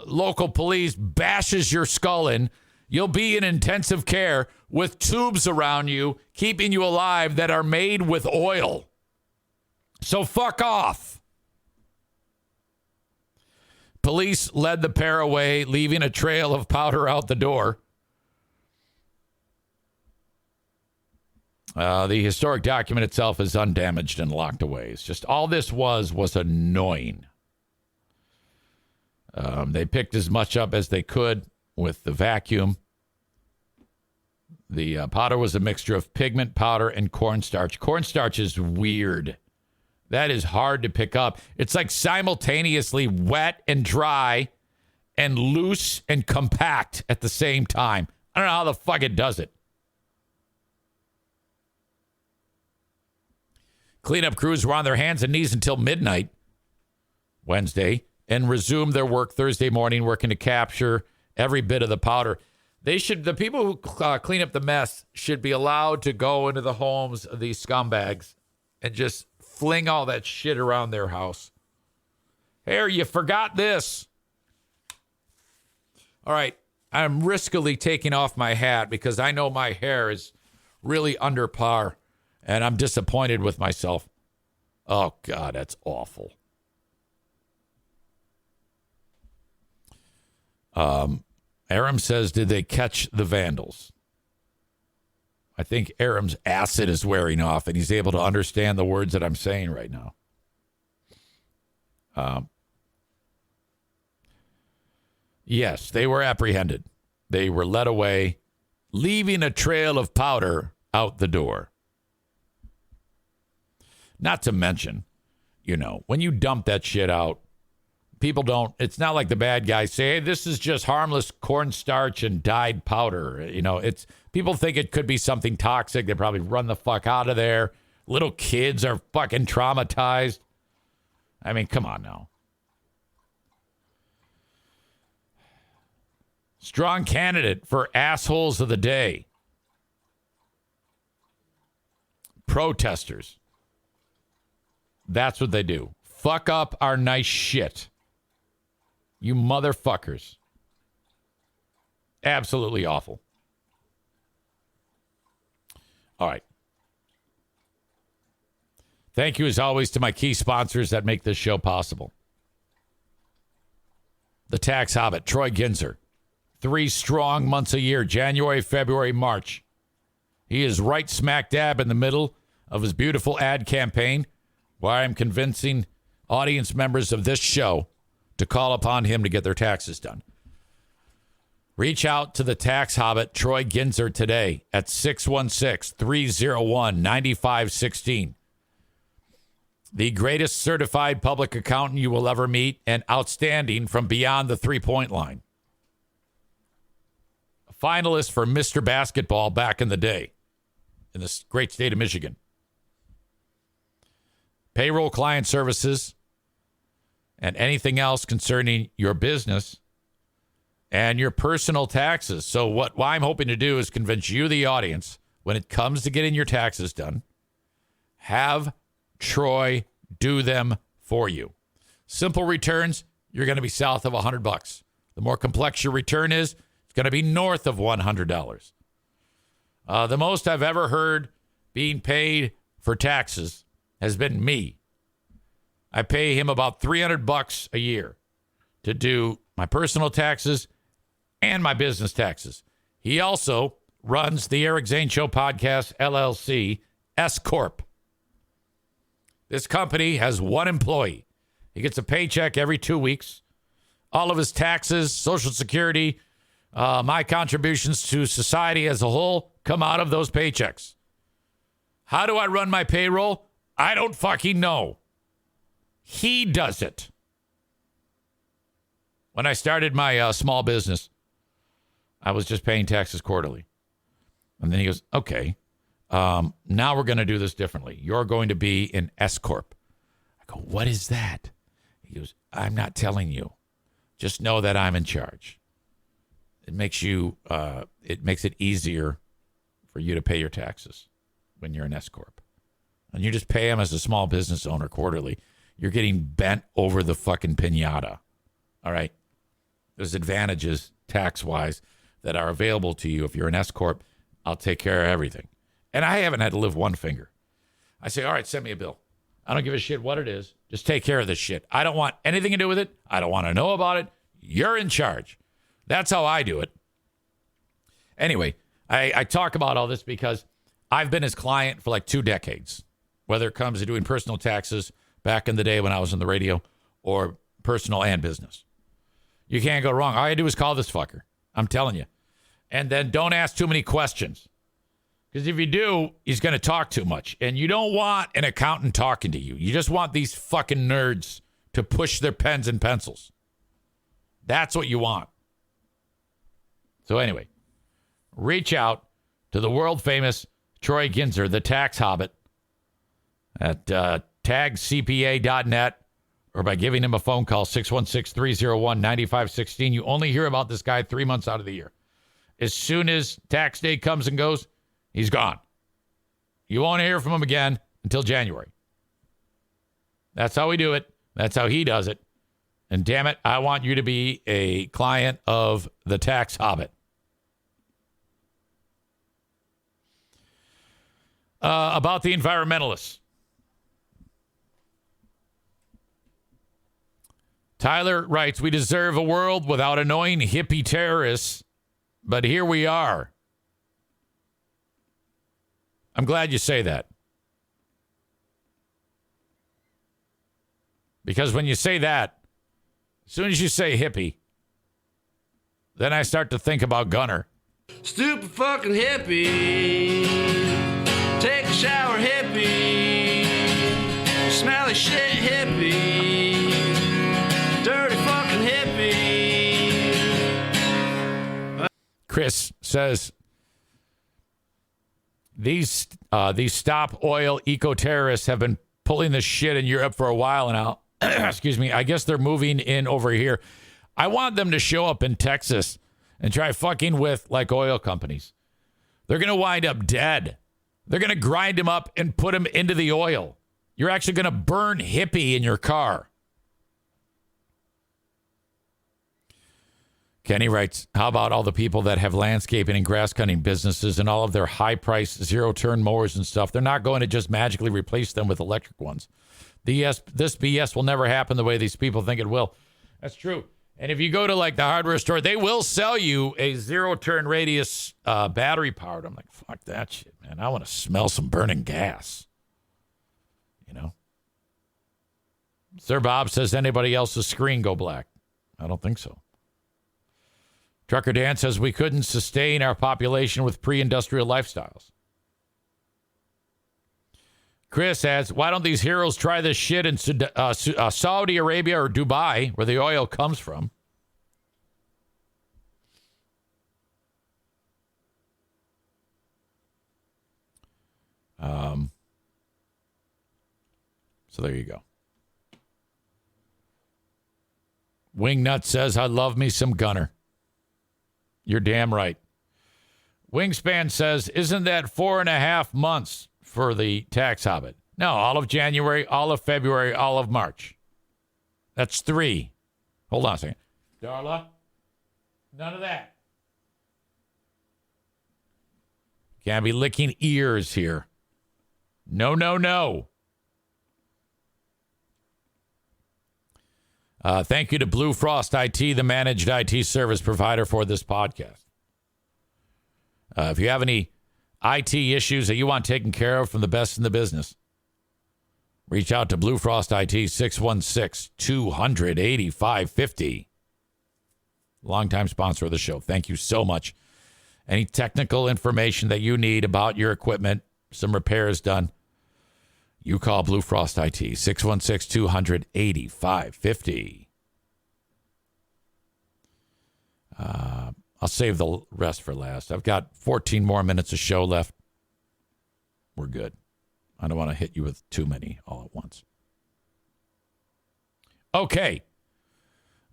local police bashes your skull in, you'll be in intensive care with tubes around you, keeping you alive that are made with oil. So fuck off. Police led the pair away, leaving a trail of powder out the door. The historic document itself is undamaged and locked away. It's just all this was annoying. They picked as much up as they could with the vacuum. The powder was a mixture of pigment powder and cornstarch. Cornstarch is weird. That is hard to pick up. It's like simultaneously wet and dry and loose and compact at the same time. I don't know how the fuck it does it. Cleanup crews were on their hands and knees until midnight Wednesday and resumed their work Thursday morning, working to capture every bit of the powder. The people who clean up the mess should be allowed to go into the homes of these scumbags and just fling all that shit around their house. Here, you forgot this. All right, I'm riskily taking off my hat because I know my hair is really under par, and I'm disappointed with myself. Oh, God, that's awful. Aram says, did they catch the vandals? I think Aram's acid is wearing off, and he's able to understand the words that I'm saying right now. Yes, they were apprehended. They were led away, leaving a trail of powder out the door. Not to mention, when you dump that shit out, people don't, it's not like the bad guys say, hey, this is just harmless cornstarch and dyed powder. It's people think it could be something toxic. They probably run the fuck out of there. Little kids are fucking traumatized. I mean, come on now. Strong candidate for assholes of the day. Protesters. That's what they do. Fuck up our nice shit. You motherfuckers. Absolutely awful. All right. Thank you, as always, to my key sponsors that make this show possible. The Tax Hobbit, Troy Ginzer. 3 strong months a year, January, February, March. He is right smack dab in the middle of his beautiful ad campaign, where I'm convincing audience members of this show to call upon him to get their taxes done. Reach out to the Tax Hobbit, Troy Ginzer, today at 616-301-9516. The greatest certified public accountant you will ever meet, and outstanding from beyond the three-point line. A finalist for Mr. Basketball back in the day in this great state of Michigan. Payroll client services and anything else concerning your business and your personal taxes. So what I'm hoping to do is convince you, the audience, when it comes to getting your taxes done, have Troy do them for you. Simple returns, you're going to be south of $100. The more complex your return is, it's going to be north of $100. The most I've ever heard being paid for taxes has been me. I pay him about $300 a year to do my personal taxes and my business taxes. He also runs the Eric Zane Show Podcast, LLC, S Corp. This company has one employee. He gets a paycheck every 2 weeks. All of his taxes, Social Security, my contributions to society as a whole come out of those paychecks. How do I run my payroll? I don't fucking know. He does it. When I started my small business, I was just paying taxes quarterly. And then he goes, okay, now we're going to do this differently. You're going to be an S Corp. I go, what is that? He goes, I'm not telling you. Just know that I'm in charge. It makes it easier for you to pay your taxes when you're an S Corp. And you just pay them as a small business owner quarterly. You're getting bent over the fucking piñata. All right? There's advantages tax-wise that are available to you. If you're an S Corp, I'll take care of everything. And I haven't had to lift one finger. I say, all right, send me a bill. I don't give a shit what it is. Just take care of this shit. I don't want anything to do with it. I don't want to know about it. You're in charge. That's how I do it. Anyway, I talk about all this because I've been his client for like 2 decades, whether it comes to doing personal taxes back in the day when I was on the radio or personal and business. You can't go wrong. All I do is call this fucker. I'm telling you. And then don't ask too many questions. Because if you do, he's going to talk too much. And you don't want an accountant talking to you. You just want these fucking nerds to push their pens and pencils. That's what you want. So anyway, reach out to the world famous Troy Ginzer, the Tax Hobbit, at tagcpa.net or by giving him a phone call, 616-301-9516. You only hear about this guy 3 months out of the year. As soon as tax day comes and goes, he's gone. You won't hear from him again until January. That's how we do it. That's how he does it. And damn it, I want you to be a client of the Tax Hobbit. About the environmentalists. Tyler writes, we deserve a world without annoying hippie terrorists, but here we are. I'm glad you say that. Because when you say that, as soon as you say hippie, then I start to think about Gunner. Stupid fucking hippie. Take a shower, hippie. Smelly shit, hippie. Dirty fucking hippie. Chris says these stop oil eco-terrorists have been pulling this shit in Europe for a while now. Excuse me. I guess they're moving in over here. I want them to show up in Texas and try fucking with like oil companies. They're going to wind up dead. They're going to grind him up and put him into the oil. You're actually going to burn hippie in your car. Kenny writes, how about all the people that have landscaping and grass cutting businesses and all of their high price zero turn mowers and stuff? They're not going to just magically replace them with electric ones. This BS will never happen the way these people think it will. That's true. And if you go to like the hardware store, they will sell you a zero turn radius battery powered. I'm like, fuck that shit, man. I want to smell some burning gas. You know? Sir Bob says, anybody else's screen go black? I don't think so. Trucker Dan says we couldn't sustain our population with pre-industrial lifestyles. Chris adds, why don't these heroes try this shit in Saudi Arabia or Dubai, where the oil comes from? So there you go. Wingnut says, I love me some Gunner. You're damn right. Wingspan says, isn't that 4.5 months for the tax hobbit? No, all of January, all of February, all of March. That's 3. Hold on a second. Darla, none of that. Can't be licking ears here. No, no, no. Thank you to Blue Frost IT, the managed IT service provider for this podcast. If you have any IT issues that you want taken care of from the best in the business, reach out to Blue Frost IT, 616-200-8550. Longtime sponsor of the show. Thank you so much. Any technical information that you need about your equipment, some repairs done, you call Blue Frost IT, 616-200-8550. I'll save the rest for last. I've got 14 more minutes of show left. We're good. I don't want to hit you with too many all at once. Okay.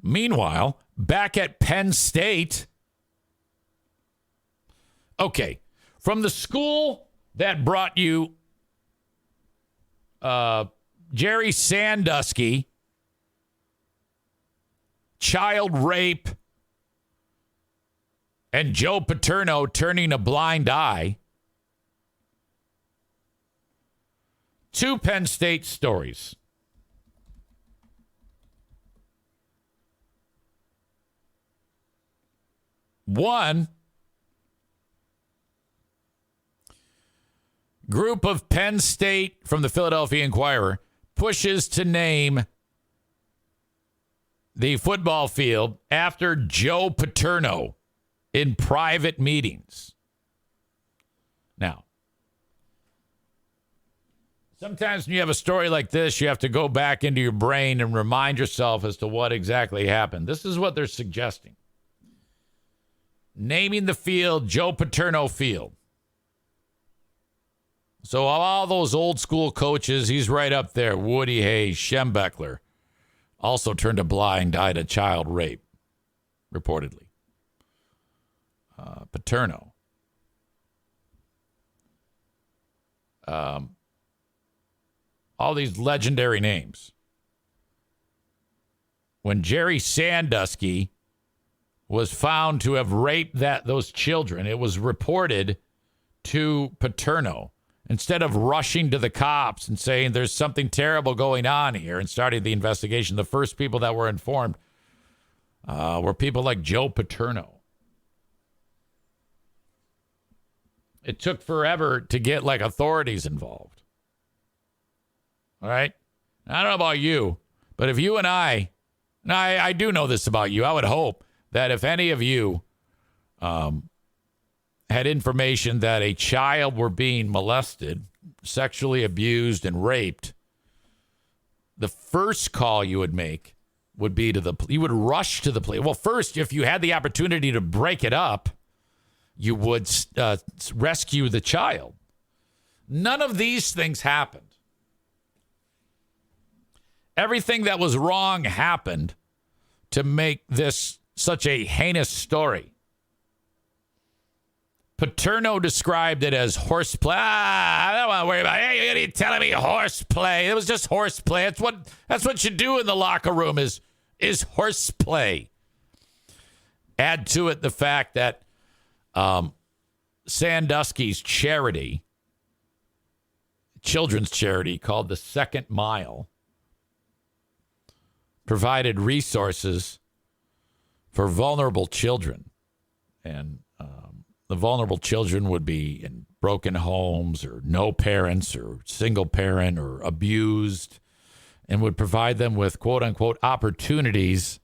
Meanwhile, back at Penn State. Okay. From the school that brought you Jerry Sandusky, child rape, and Joe Paterno turning a blind eye. 2 Penn State stories. One, group of Penn State from the Philadelphia Inquirer pushes to name the football field after Joe Paterno in private meetings. Now, sometimes when you have a story like this, you have to go back into your brain and remind yourself as to what exactly happened. This is what they're suggesting. Naming the field Joe Paterno Field. So all those old school coaches, he's right up there. Woody Hayes, Schembechler, also turned a blind eye to child rape, reportedly. Paterno. All these legendary names. When Jerry Sandusky was found to have raped those children, it was reported to Paterno. Instead of rushing to the cops and saying there's something terrible going on here and starting the investigation, the first people that were informed were people like Joe Paterno. It took forever to get like authorities involved. All right? I don't know about you, but if you and I do know this about you, I would hope that if any of you had information that a child were being molested, sexually abused, and raped, the first call you would make would be you would rush to the police. Well, first, if you had the opportunity to break it up, you would rescue the child. None of these things happened. Everything that was wrong happened to make this such a heinous story. Paterno described it as horseplay. I don't want to worry about it. Hey, you're telling me horseplay. It was just horseplay. That's what you do in the locker room is horseplay. Add to it the fact that Sandusky's charity, children's charity called the Second Mile, provided resources for vulnerable children. And the vulnerable children would be in broken homes or no parents or single parent or abused, and would provide them with quote unquote opportunities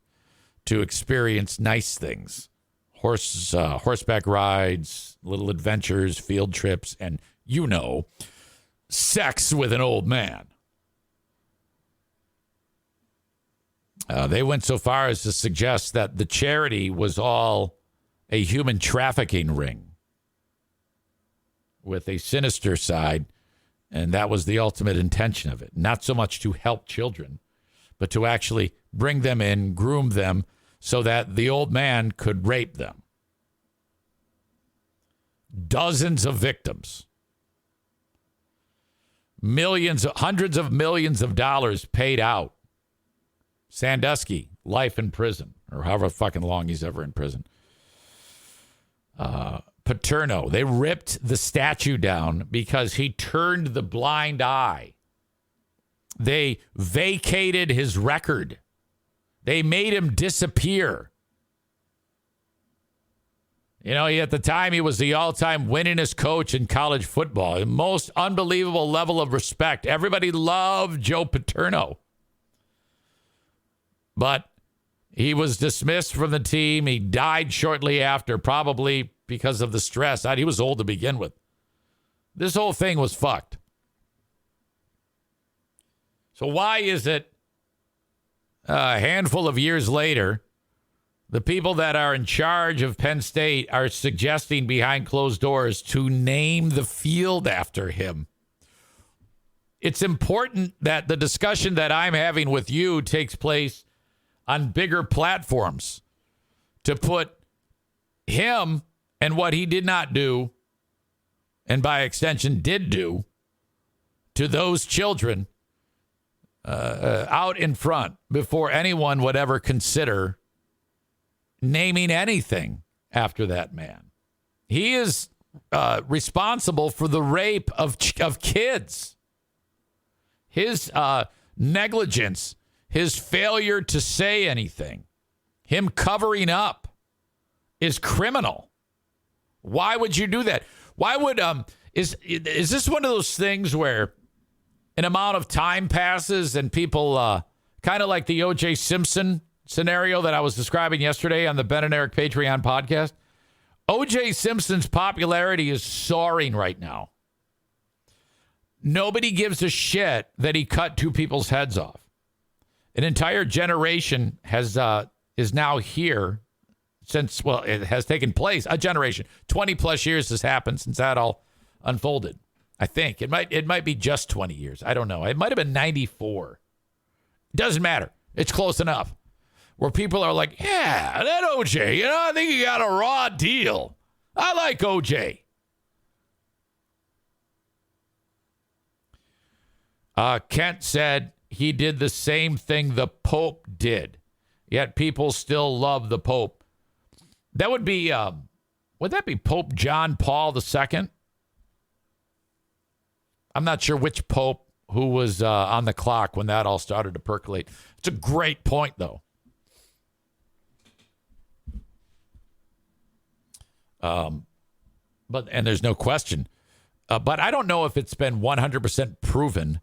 to experience nice things. Horseback rides, little adventures, field trips, and, sex with an old man. They went so far as to suggest that the charity was all a human trafficking ring with a sinister side, and that was the ultimate intention of it. Not so much to help children, but to actually bring them in, groom them, so that the old man could rape them. Dozens of victims. Hundreds of millions of dollars paid out. Sandusky, life in prison, or however fucking long he's ever in prison. Paterno, they ripped the statue down because he turned the blind eye. They vacated his record. They made him disappear. At the time, he was the all-time winningest coach in college football. The most unbelievable level of respect. Everybody loved Joe Paterno. But he was dismissed from the team. He died shortly after, probably because of the stress. He was old to begin with. This whole thing was fucked. So why is it a handful of years later, the people that are in charge of Penn State are suggesting behind closed doors to name the field after him? It's important that the discussion that I'm having with you takes place on bigger platforms, to put him and what he did not do, and by extension did do, to those children out in front before anyone would ever consider naming anything after that man. He is responsible for the rape of kids. His negligence, his failure to say anything, him covering up is criminal. Why would you do that? Why would is this one of those things where an amount of time passes and people kind of like the O.J. Simpson scenario that I was describing yesterday on the Ben and Eric Patreon podcast? O.J. Simpson's popularity is soaring right now. Nobody gives a shit that he cut two people's heads off. An entire generation is now here since, well, it has taken place. A generation, 20 plus years has happened since that all unfolded. I think it might be just 20 years. I don't know. It might have been 94. Doesn't matter. It's close enough. Where people are like, yeah, that OJ, I think he got a raw deal. I like OJ. Kent said he did the same thing the Pope did, yet people still love the Pope. That would be, would that be Pope John Paul II? I'm not sure which Pope who was on the clock when that all started to percolate. It's a great point, though. And there's no question. But I don't know if it's been 100% proven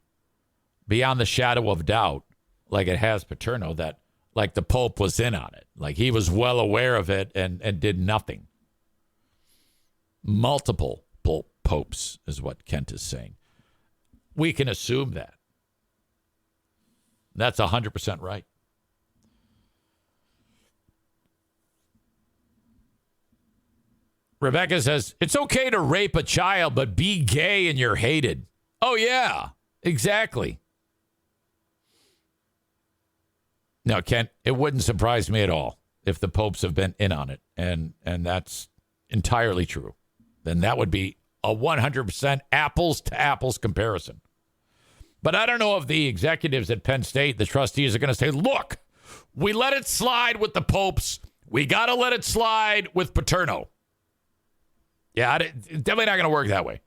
beyond the shadow of doubt, like it has Paterno, that like the Pope was in on it. Like he was well aware of it and did nothing. multiple popes, is what Kent is saying. We can assume that. That's 100% right. Rebecca says, it's okay to rape a child, but be gay and you're hated. Oh, yeah, exactly. No, Kent, it wouldn't surprise me at all if the popes have been in on it, and that's entirely true. Then that would be a 100% apples-to-apples comparison. But I don't know if the executives at Penn State, the trustees, are going to say, look, we let it slide with the popes. We got to let it slide with Paterno. Yeah, it's definitely not going to work that way.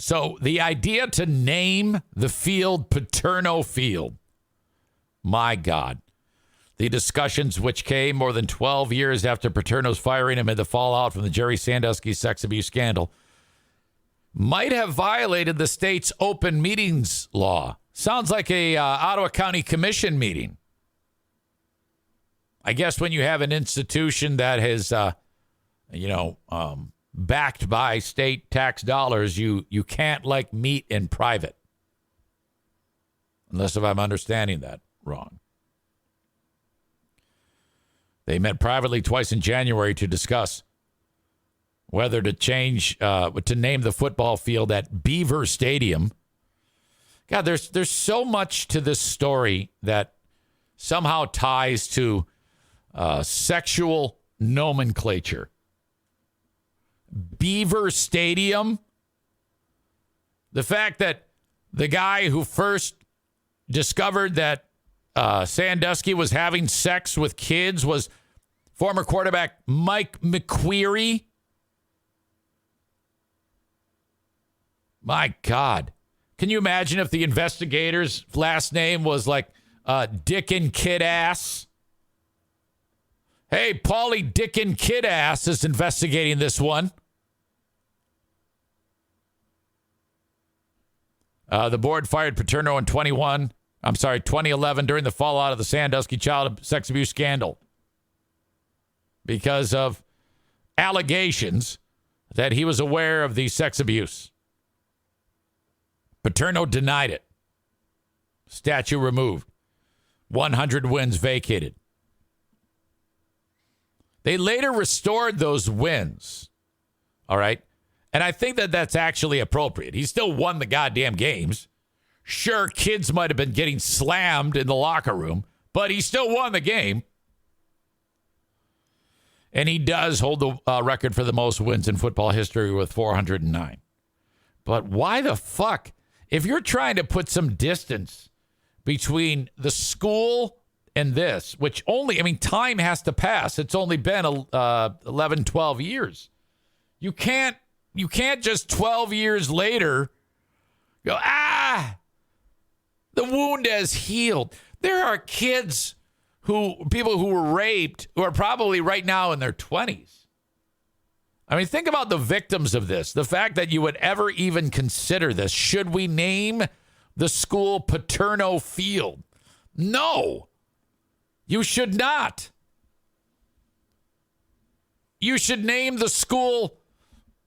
So the idea to name the field Paterno Field, my God. The discussions, which came more than 12 years after Paterno's firing amid the fallout from the Jerry Sandusky sex abuse scandal, might have violated the state's open meetings law. Sounds like a Ottawa County Commission meeting. I guess when you have an institution that is, backed by state tax dollars, you can't meet in private. Unless if I'm understanding that wrong. They met privately twice in January to discuss whether to to name the football field at Beaver Stadium. God, there's so much to this story that somehow ties to sexual nomenclature. Beaver Stadium. The fact that the guy who first discovered that Sandusky was having sex with kids was former quarterback Mike McQueary. My God. Can you imagine if the investigator's last name was Dick and Kid Ass? Hey, Paulie Dick and Kid Ass is investigating this one. The board fired Paterno in 2011 during the fallout of the Sandusky child sex abuse scandal because of allegations that he was aware of the sex abuse. Paterno denied it. Statue removed. 100 wins vacated. They later restored those wins. All right. And I think that that's actually appropriate. He still won the goddamn games. Sure, kids might have been getting slammed in the locker room, but he still won the game. And he does hold the record for the most wins in football history with 409. But why the fuck? If you're trying to put some distance between the school and this, which time has to pass. It's only been 11, 12 years. You can't just 12 years later go, the wound has healed. There are people who were raped who are probably right now in their 20s. Think about the victims of this. The fact that you would ever even consider this. Should we name the school Paterno Field? No. You should not. You should name the school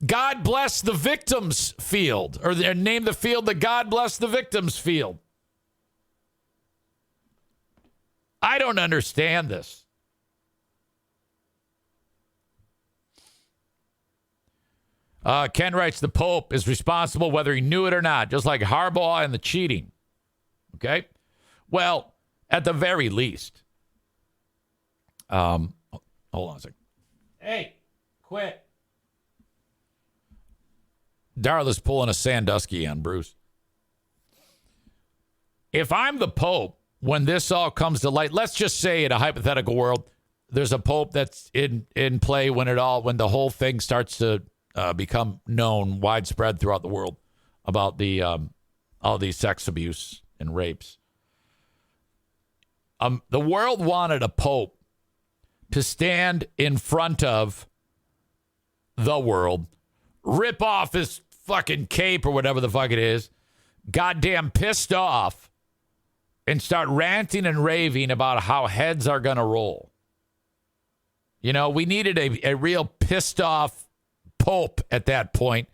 God Bless the Victims Field, or name the field the God Bless the Victims Field. I don't understand this. Ken writes, the Pope is responsible whether he knew it or not, just like Harbaugh and the cheating. Okay? Well, at the very least. Hold on a second. Hey, quit. Darla's pulling a Sandusky on Bruce. If I'm the Pope, when this all comes to light, let's just say in a hypothetical world, there's a Pope that's in play when the whole thing starts to become known, widespread throughout the world about the all these sex abuse and rapes. The world wanted a Pope to stand in front of the world, rip off his fucking cape or whatever the fuck it is, goddamn pissed off and start ranting and raving about how heads are going to roll. You know, we needed a real pissed off Pope at that point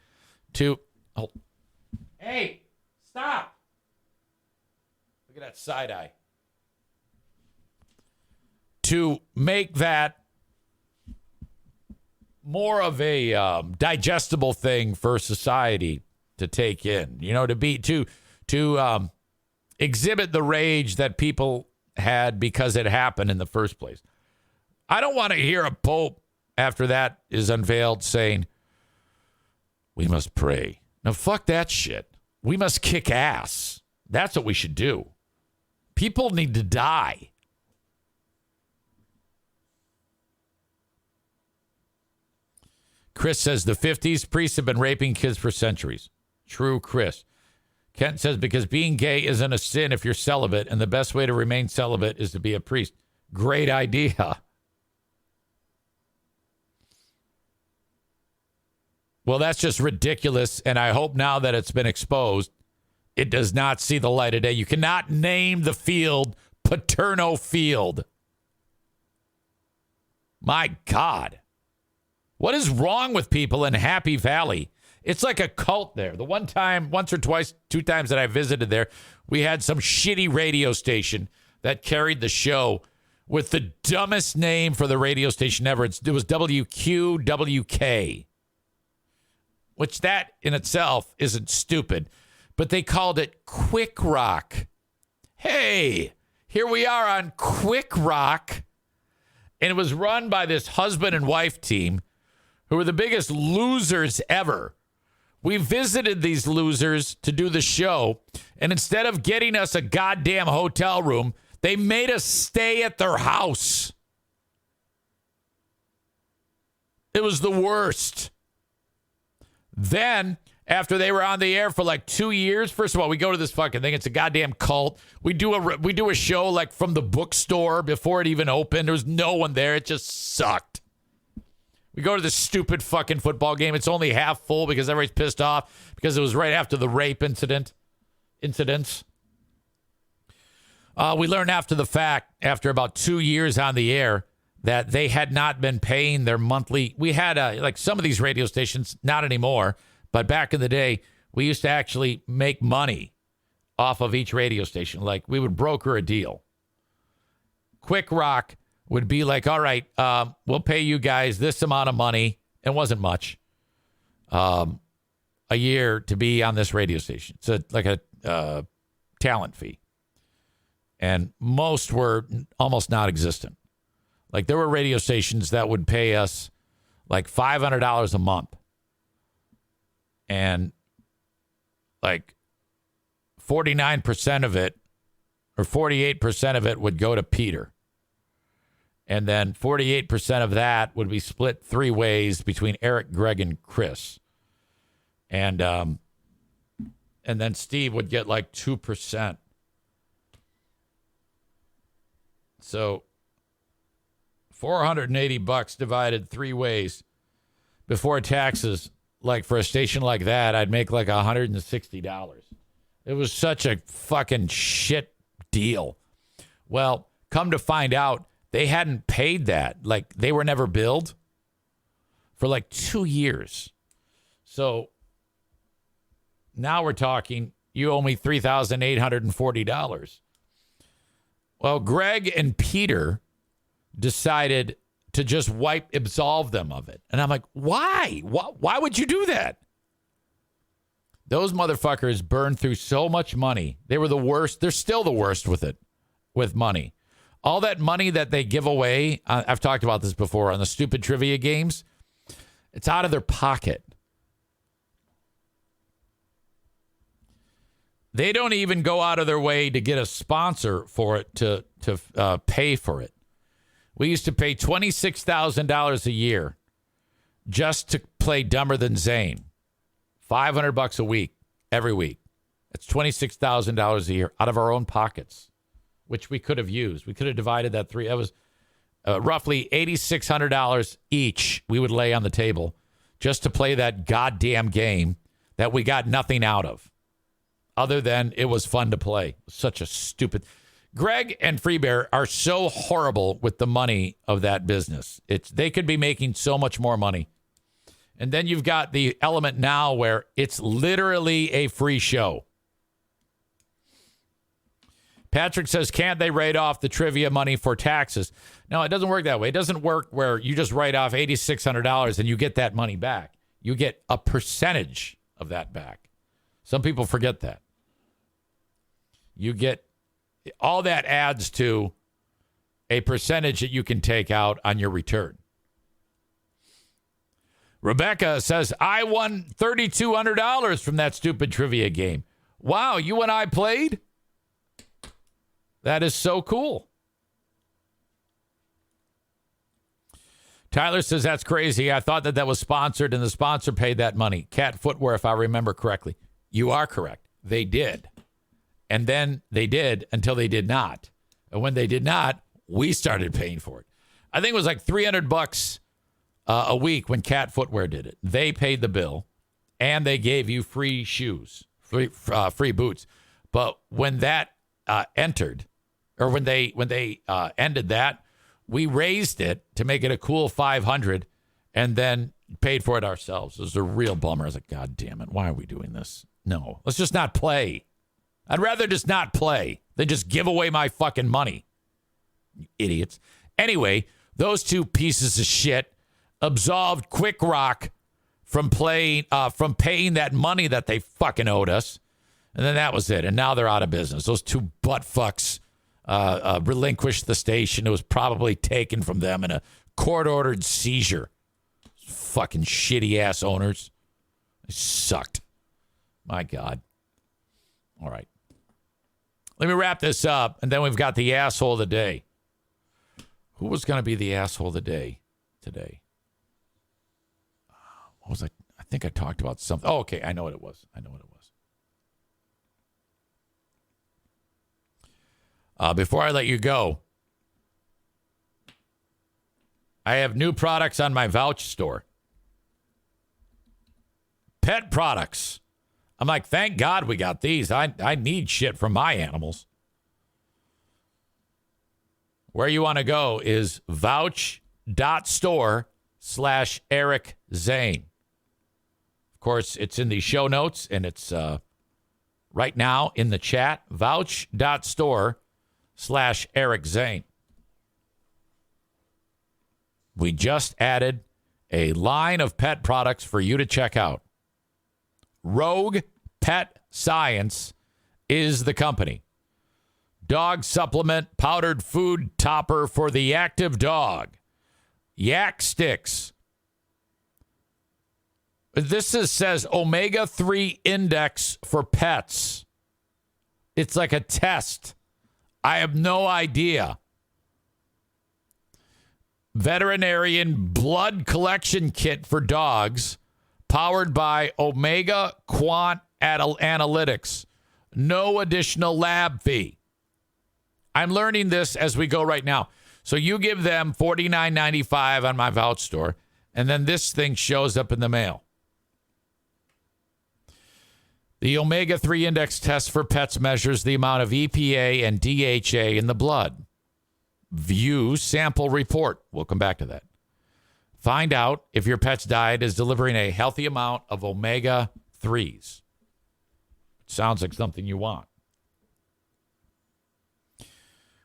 to... Oh, hey, stop. Look at that side eye. To make that more of a digestible thing for society to take in, you know, to exhibit the rage that people had because it happened in the first place. I don't want to hear a pope after that is unveiled saying, we must pray. Now, fuck that shit. We must kick ass. That's what we should do. People need to die. Chris says the 50s, priests have been raping kids for centuries. True, Chris. Kent says because being gay isn't a sin if you're celibate, and the best way to remain celibate is to be a priest. Great idea. Well, that's just ridiculous, and I hope now that it's been exposed, it does not see the light of day. You cannot name the field Paterno Field. My God. What is wrong with people in Happy Valley? It's like a cult there. The once or twice, 2 times that I visited there, we had some shitty radio station that carried the show with the dumbest name for the radio station ever. It was WQWK, which that in itself isn't stupid, but they called it Quick Rock. Hey, here we are on Quick Rock, and it was run by this husband and wife team who were the biggest losers ever. We visited these losers to do the show, and instead of getting us a goddamn hotel room, they made us stay at their house. It was the worst. Then, after they were on the air for like 2 years, first of all, we go to this fucking thing. It's a goddamn cult. We do a show like from the bookstore before it even opened. There was no one there. It just sucked. We go to this stupid fucking football game. It's only half full because everybody's pissed off because it was right after the rape incidents. We learned after the fact, after about 2 years on the air, that they had not been paying their monthly. We had like some of these radio stations, not anymore, but back in the day, we used to actually make money off of each radio station. Like we would broker a deal. Quick Rock would be like, all right, we'll pay you guys this amount of money. It wasn't much. A year to be on this radio station. So like a talent fee. And most were almost non-existent. Like there were radio stations that would pay us like $500 a month. And like 49% of it or 48% of it would go to Peter. And then 48% of that would be split 3 ways between Eric, Greg, and Chris. And then Steve would get like 2%. So $480 divided 3 ways before taxes. Like for a station like that, I'd make like $160. It was such a fucking shit deal. Well, come to find out, they hadn't paid that. Like they were never billed for like 2 years. So now we're talking, you owe me $3,840. Well, Greg and Peter decided to just absolve them of it. And I'm like, why? Why would you do that? Those motherfuckers burned through so much money. They were the worst. They're still the worst with it, with money. All that money that they give away, I've talked about this before on the stupid trivia games, it's out of their pocket. They don't even go out of their way to get a sponsor for it to pay for it. We used to pay $26,000 a year just to play Dumber Than Zane. $500 a week, every week. That's $26,000 a year out of our own pockets, which we could have used. We could have divided that three. That was roughly $8,600 each we would lay on the table just to play that goddamn game that we got nothing out of. other than it was fun to play. Such a stupid. Greg and Freebear are so horrible with the money of that business. They could be making so much more money. And then you've got the element now where it's literally a free show. Patrick says, can't they write off the trivia money for taxes? No, it doesn't work that way. It doesn't work where you just write off $8,600 and you get that money back. You get a percentage of that back. Some people forget that. You get all that adds to a percentage that you can take out on your return. Rebecca says, I won $3,200 from that stupid trivia game. Wow, you and I played? That is so cool. Tyler says, that's crazy. I thought that was sponsored and the sponsor paid that money. Cat Footwear, if I remember correctly. You are correct. They did. And then they did until they did not. And when they did not, we started paying for it. I think it was like $300 a week when Cat Footwear did it. They paid the bill and they gave you free shoes, free boots. But when that ended that, we raised it to make it a cool $500 and then paid for it ourselves. It was a real bummer. I was like, God damn it. Why are we doing this? No, let's just not play. I'd rather just not play than just give away my fucking money. You idiots. Anyway, those two pieces of shit absolved Quick Rock from paying that money that they fucking owed us. And then that was it. And now they're out of business. Those two butt fucks relinquished the station. It was probably taken from them in a court-ordered seizure. Fucking shitty-ass owners. They sucked. My God. All right. Let me wrap this up, and then we've got the asshole of the day. Who was going to be the asshole of the day today? What was I? I think I talked about something. Oh, okay. I know what it was. Before I let you go, I have new products on my Vouch store. Pet products. I'm like, thank God we got these. I need shit from my animals. Where you want to go is vouch.store/Eric Zane. Of course, it's in the show notes, and it's right now in the chat. Vouch.store/Eric Zane. We just added a line of pet products for you to check out. Rogue Pet Science is the company. Dog supplement, powdered food topper for the active dog. Yak sticks. This says omega-3 index for pets. It's like a test. I have no idea. Veterinarian blood collection kit for dogs, powered by Omega Quant Analytics. No additional lab fee. I'm learning this as we go right now. So you give them $49.95 on my Vouch store, and then this thing shows up in the mail. The omega-3 index test for pets measures the amount of EPA and DHA in the blood. View sample report. We'll come back to that. Find out if your pet's diet is delivering a healthy amount of omega-3s. Sounds like something you want.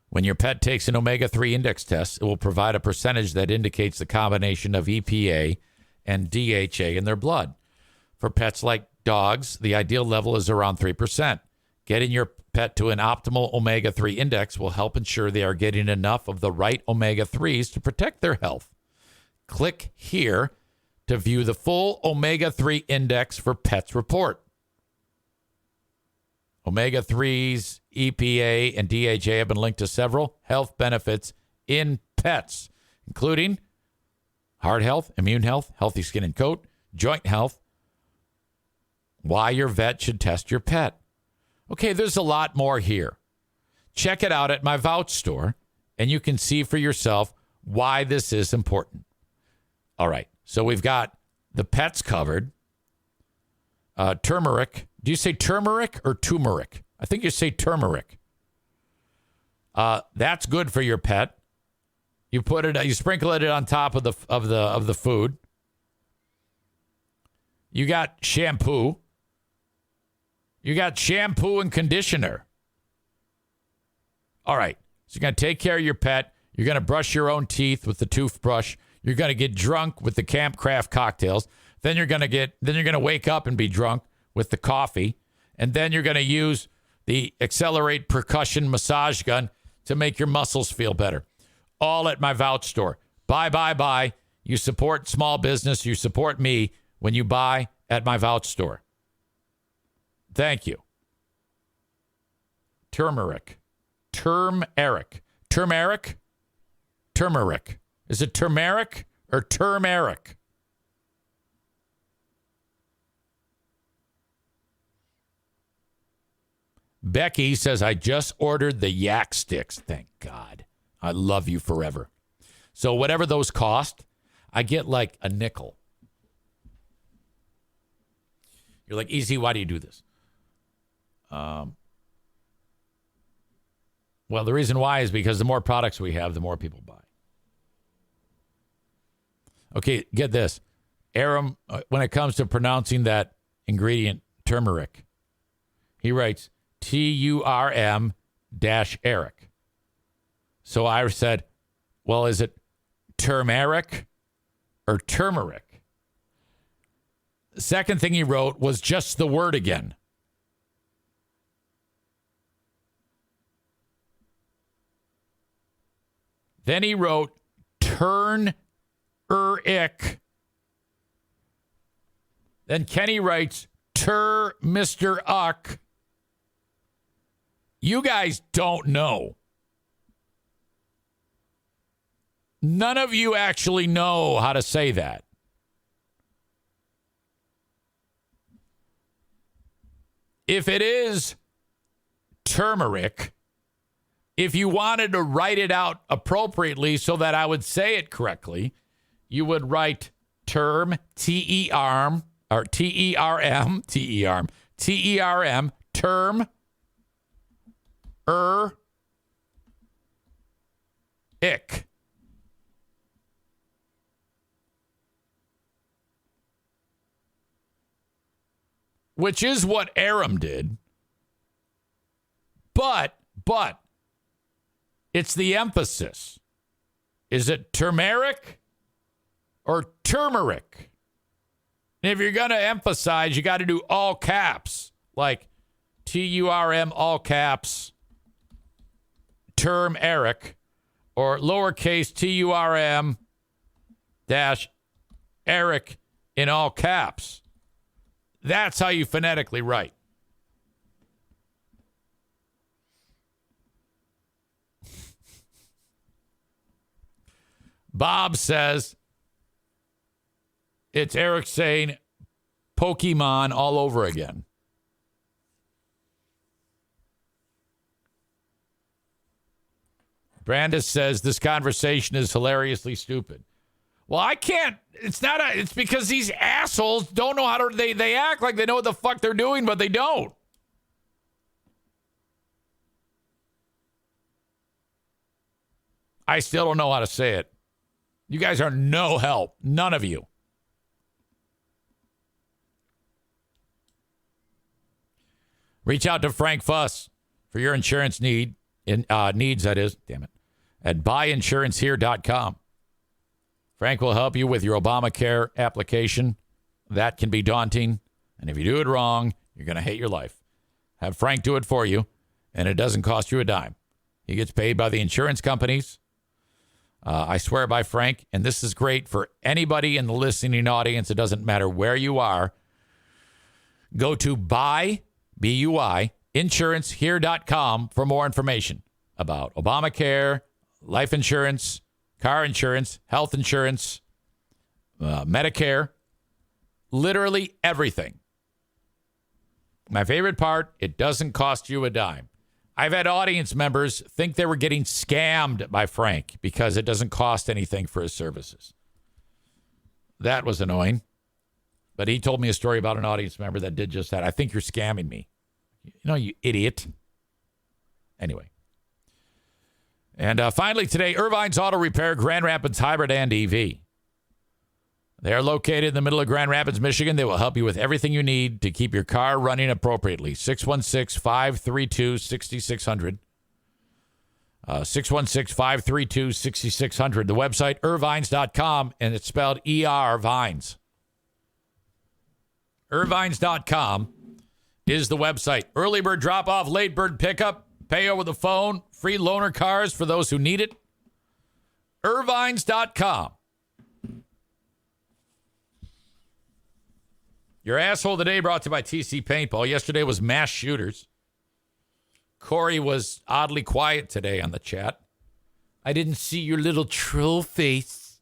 When your pet takes an omega-3 index test, it will provide a percentage that indicates the combination of EPA and DHA in their blood. For pets like dogs, the ideal level is around 3%. Getting your pet to an optimal omega-3 index will help ensure they are getting enough of the right omega-3s to protect their health. Click here to view the full omega-3 index for pets report. Omega-3s, EPA, and DHA have been linked to several health benefits in pets, including heart health, immune health, healthy skin and coat, joint health. Why your vet should test your pet. Okay, there's a lot more here. Check it out at my Vouch store, and you can see for yourself why this is important. All right, so we've got the pets covered. Turmeric Do you say turmeric or turmeric? I think you say turmeric. That's good for your pet. You put it, you sprinkle it on top of the food. You got shampoo. You got shampoo and conditioner. All right. So you're going to take care of your pet. You're going to brush your own teeth with the toothbrush. You're going to get drunk with the Camp Craft cocktails. Then you're going to wake up and be drunk with the coffee. And then you're going to use the Accelerate percussion massage gun to make your muscles feel better. All at my Vouch store. Buy. You support small business. You support me when you buy at my Vouch store. Thank you. Turmeric. Turmeric. Is it turmeric or turmeric? Becky says, I just ordered the yak sticks. Thank God. I love you forever. So whatever those cost, I get like a nickel. You're like, Easy, why do you do this? Well, the reason why is because the more products we have, the more people buy. Okay, get this. Aram, when it comes to pronouncing that ingredient, turmeric, he writes TURM-Eric. So I said, well, is it turmeric or turmeric? The second thing he wrote was just the word again. Then he wrote turn-eric. Then Kenny writes Mr. Uck. You guys don't know. None of you actually know how to say that. If it is turmeric, if you wanted to write it out appropriately so that I would say it correctly, you would write term, T-E-R-M, or T-E-R-M, term, ick. Which is what Aram did. But, it's the emphasis. Is it turmeric or turmeric? And if you're going to emphasize, you got to do all caps, like T-U-R-M, all caps, term Eric, or lowercase T-U-R-M dash Eric in all caps. That's how you phonetically write. Bob says it's Eric saying Pokemon all over again. Brandis says this conversation is hilariously stupid. Well, I can't. It's because these assholes don't know how to. They act like they know what the fuck they're doing, but they don't. I still don't know how to say it. You guys are no help. None of you. Reach out to Frank Fuss for your insurance needs, that is, damn it, at buyinsurancehere.com. Frank will help you with your Obamacare application. That can be daunting. And if you do it wrong, you're going to hate your life. Have Frank do it for you, and it doesn't cost you a dime. He gets paid by the insurance companies. I swear by Frank, and this is great for anybody in the listening audience. It doesn't matter where you are. Go to B-U-I, insurancehere.com for more information about Obamacare, life insurance, car insurance, health insurance, Medicare, literally everything. My favorite part, it doesn't cost you a dime. I've had audience members think they were getting scammed by Frank because it doesn't cost anything for his services. That was annoying. But he told me a story about an audience member that did just that. I think you're scamming me. You idiot. Anyway. And finally today, Irvine's Auto Repair, Grand Rapids Hybrid and EV. They are located in the middle of Grand Rapids, Michigan. They will help you with everything you need to keep your car running appropriately. 616-532-6600. 616-532-6600. The website, irvines.com, and it's spelled E-R, Vines. Irvines.com is the website. Early bird drop-off, late bird pickup, pay over the phone, free loaner cars for those who need it. Irvines.com. Your asshole today brought to you by TC Paintball. Yesterday was mass shooters. Corey was oddly quiet today on the chat. I didn't see your little troll face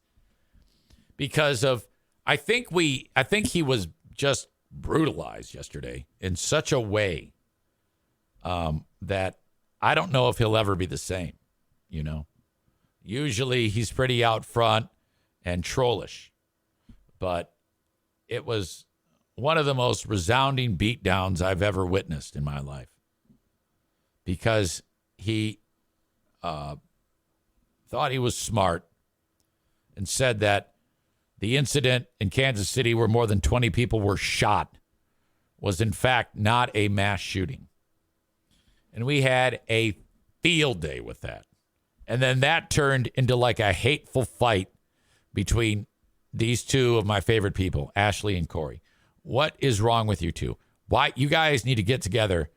because of, I think he was just brutalized yesterday in such a way that I don't know if he'll ever be the same, Usually he's pretty out front and trollish, but it was one of the most resounding beatdowns I've ever witnessed in my life because he thought he was smart and said that the incident in Kansas City where more than 20 people were shot was in fact not a mass shooting. And we had a field day with that. And then that turned into like a hateful fight between these two of my favorite people, Ashley and Corey. What is wrong with you two? Why you guys need to get together?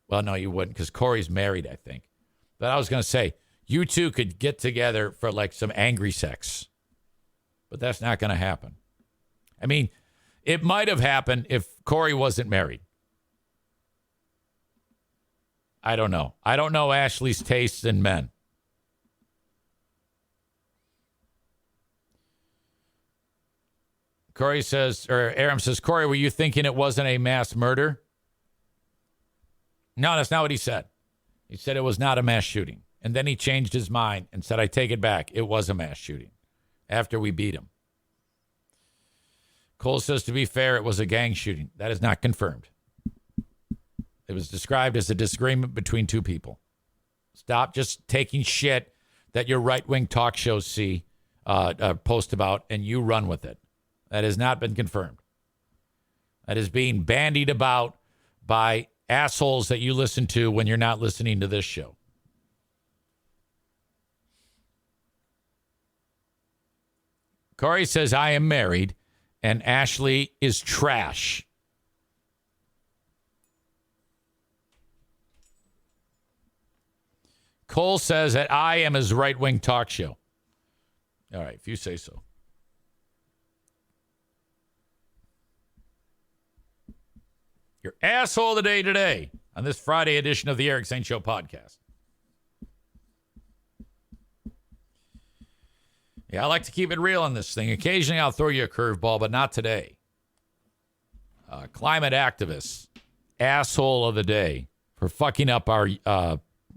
Well, no, you wouldn't because Corey's married, I think. But I was going to say, you two could get together for like some angry sex. But that's not going to happen. I mean, it might have happened if Corey wasn't married. I don't know. I don't know Ashley's tastes in men. Corey says, or Aram says, Corey, were you thinking it wasn't a mass murder? No, that's not what he said. He said it was not a mass shooting. And then he changed his mind and said, I take it back. It was a mass shooting after we beat him. Cole says, to be fair, it was a gang shooting. That is not confirmed. It was described as a disagreement between two people. Stop just taking shit that your right-wing talk shows post about, and you run with it. That has not been confirmed. That is being bandied about by assholes that you listen to when you're not listening to this show. Corey says, I am married, and Ashley is trash. Cole says that I am his right-wing talk show. All right, if you say so. Your asshole of the day today on this Friday edition of the Eric Zane Show podcast. Yeah, I like to keep it real on this thing. Occasionally I'll throw you a curveball, but not today. Climate activists, asshole of the day for fucking up our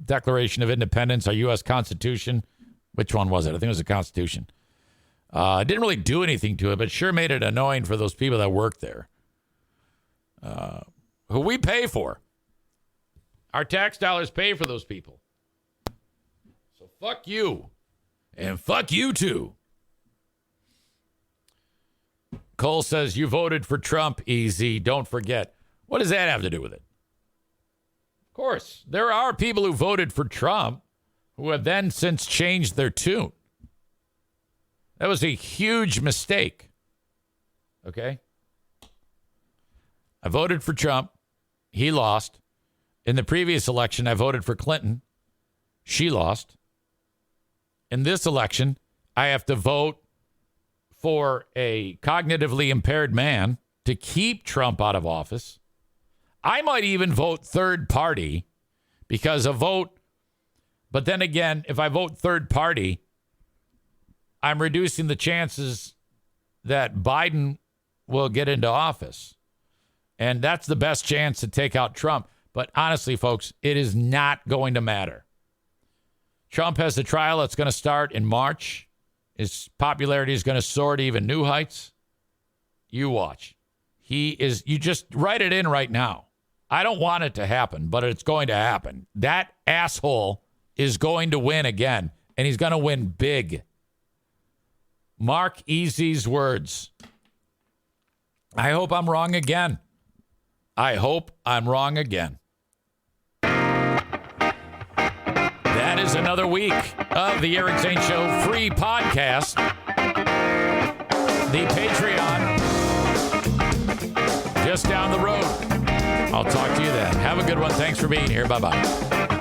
Declaration of Independence, our U.S. Constitution. Which one was it? I think it was the Constitution. Didn't really do anything to it, but sure made it annoying for those people that work there. Who we pay for. Our tax dollars pay for those people. So fuck you. And fuck you too. Cole says, you voted for Trump, EZ. Don't forget. What does that have to do with it? Of course, there are people who voted for Trump who have then since changed their tune. That was a huge mistake. Okay? I voted for Trump. He lost. In the previous election, I voted for Clinton. She lost. In this election, I have to vote for a cognitively impaired man to keep Trump out of office. I might even vote third party because a vote. But then again, if I vote third party, I'm reducing the chances that Biden will get into office. And that's the best chance to take out Trump. But honestly, folks, it is not going to matter. Trump has a trial that's going to start in March. His popularity is going to soar to even new heights. You watch. You just write it in right now. I don't want it to happen, but it's going to happen. That asshole is going to win again, and he's going to win big. Mark Easy's words. I hope I'm wrong again. I hope I'm wrong again. That is another week of the Eric Zane Show free podcast. The Patreon just down the road. I'll talk to you then. Have a good one. Thanks for being here. Bye-bye.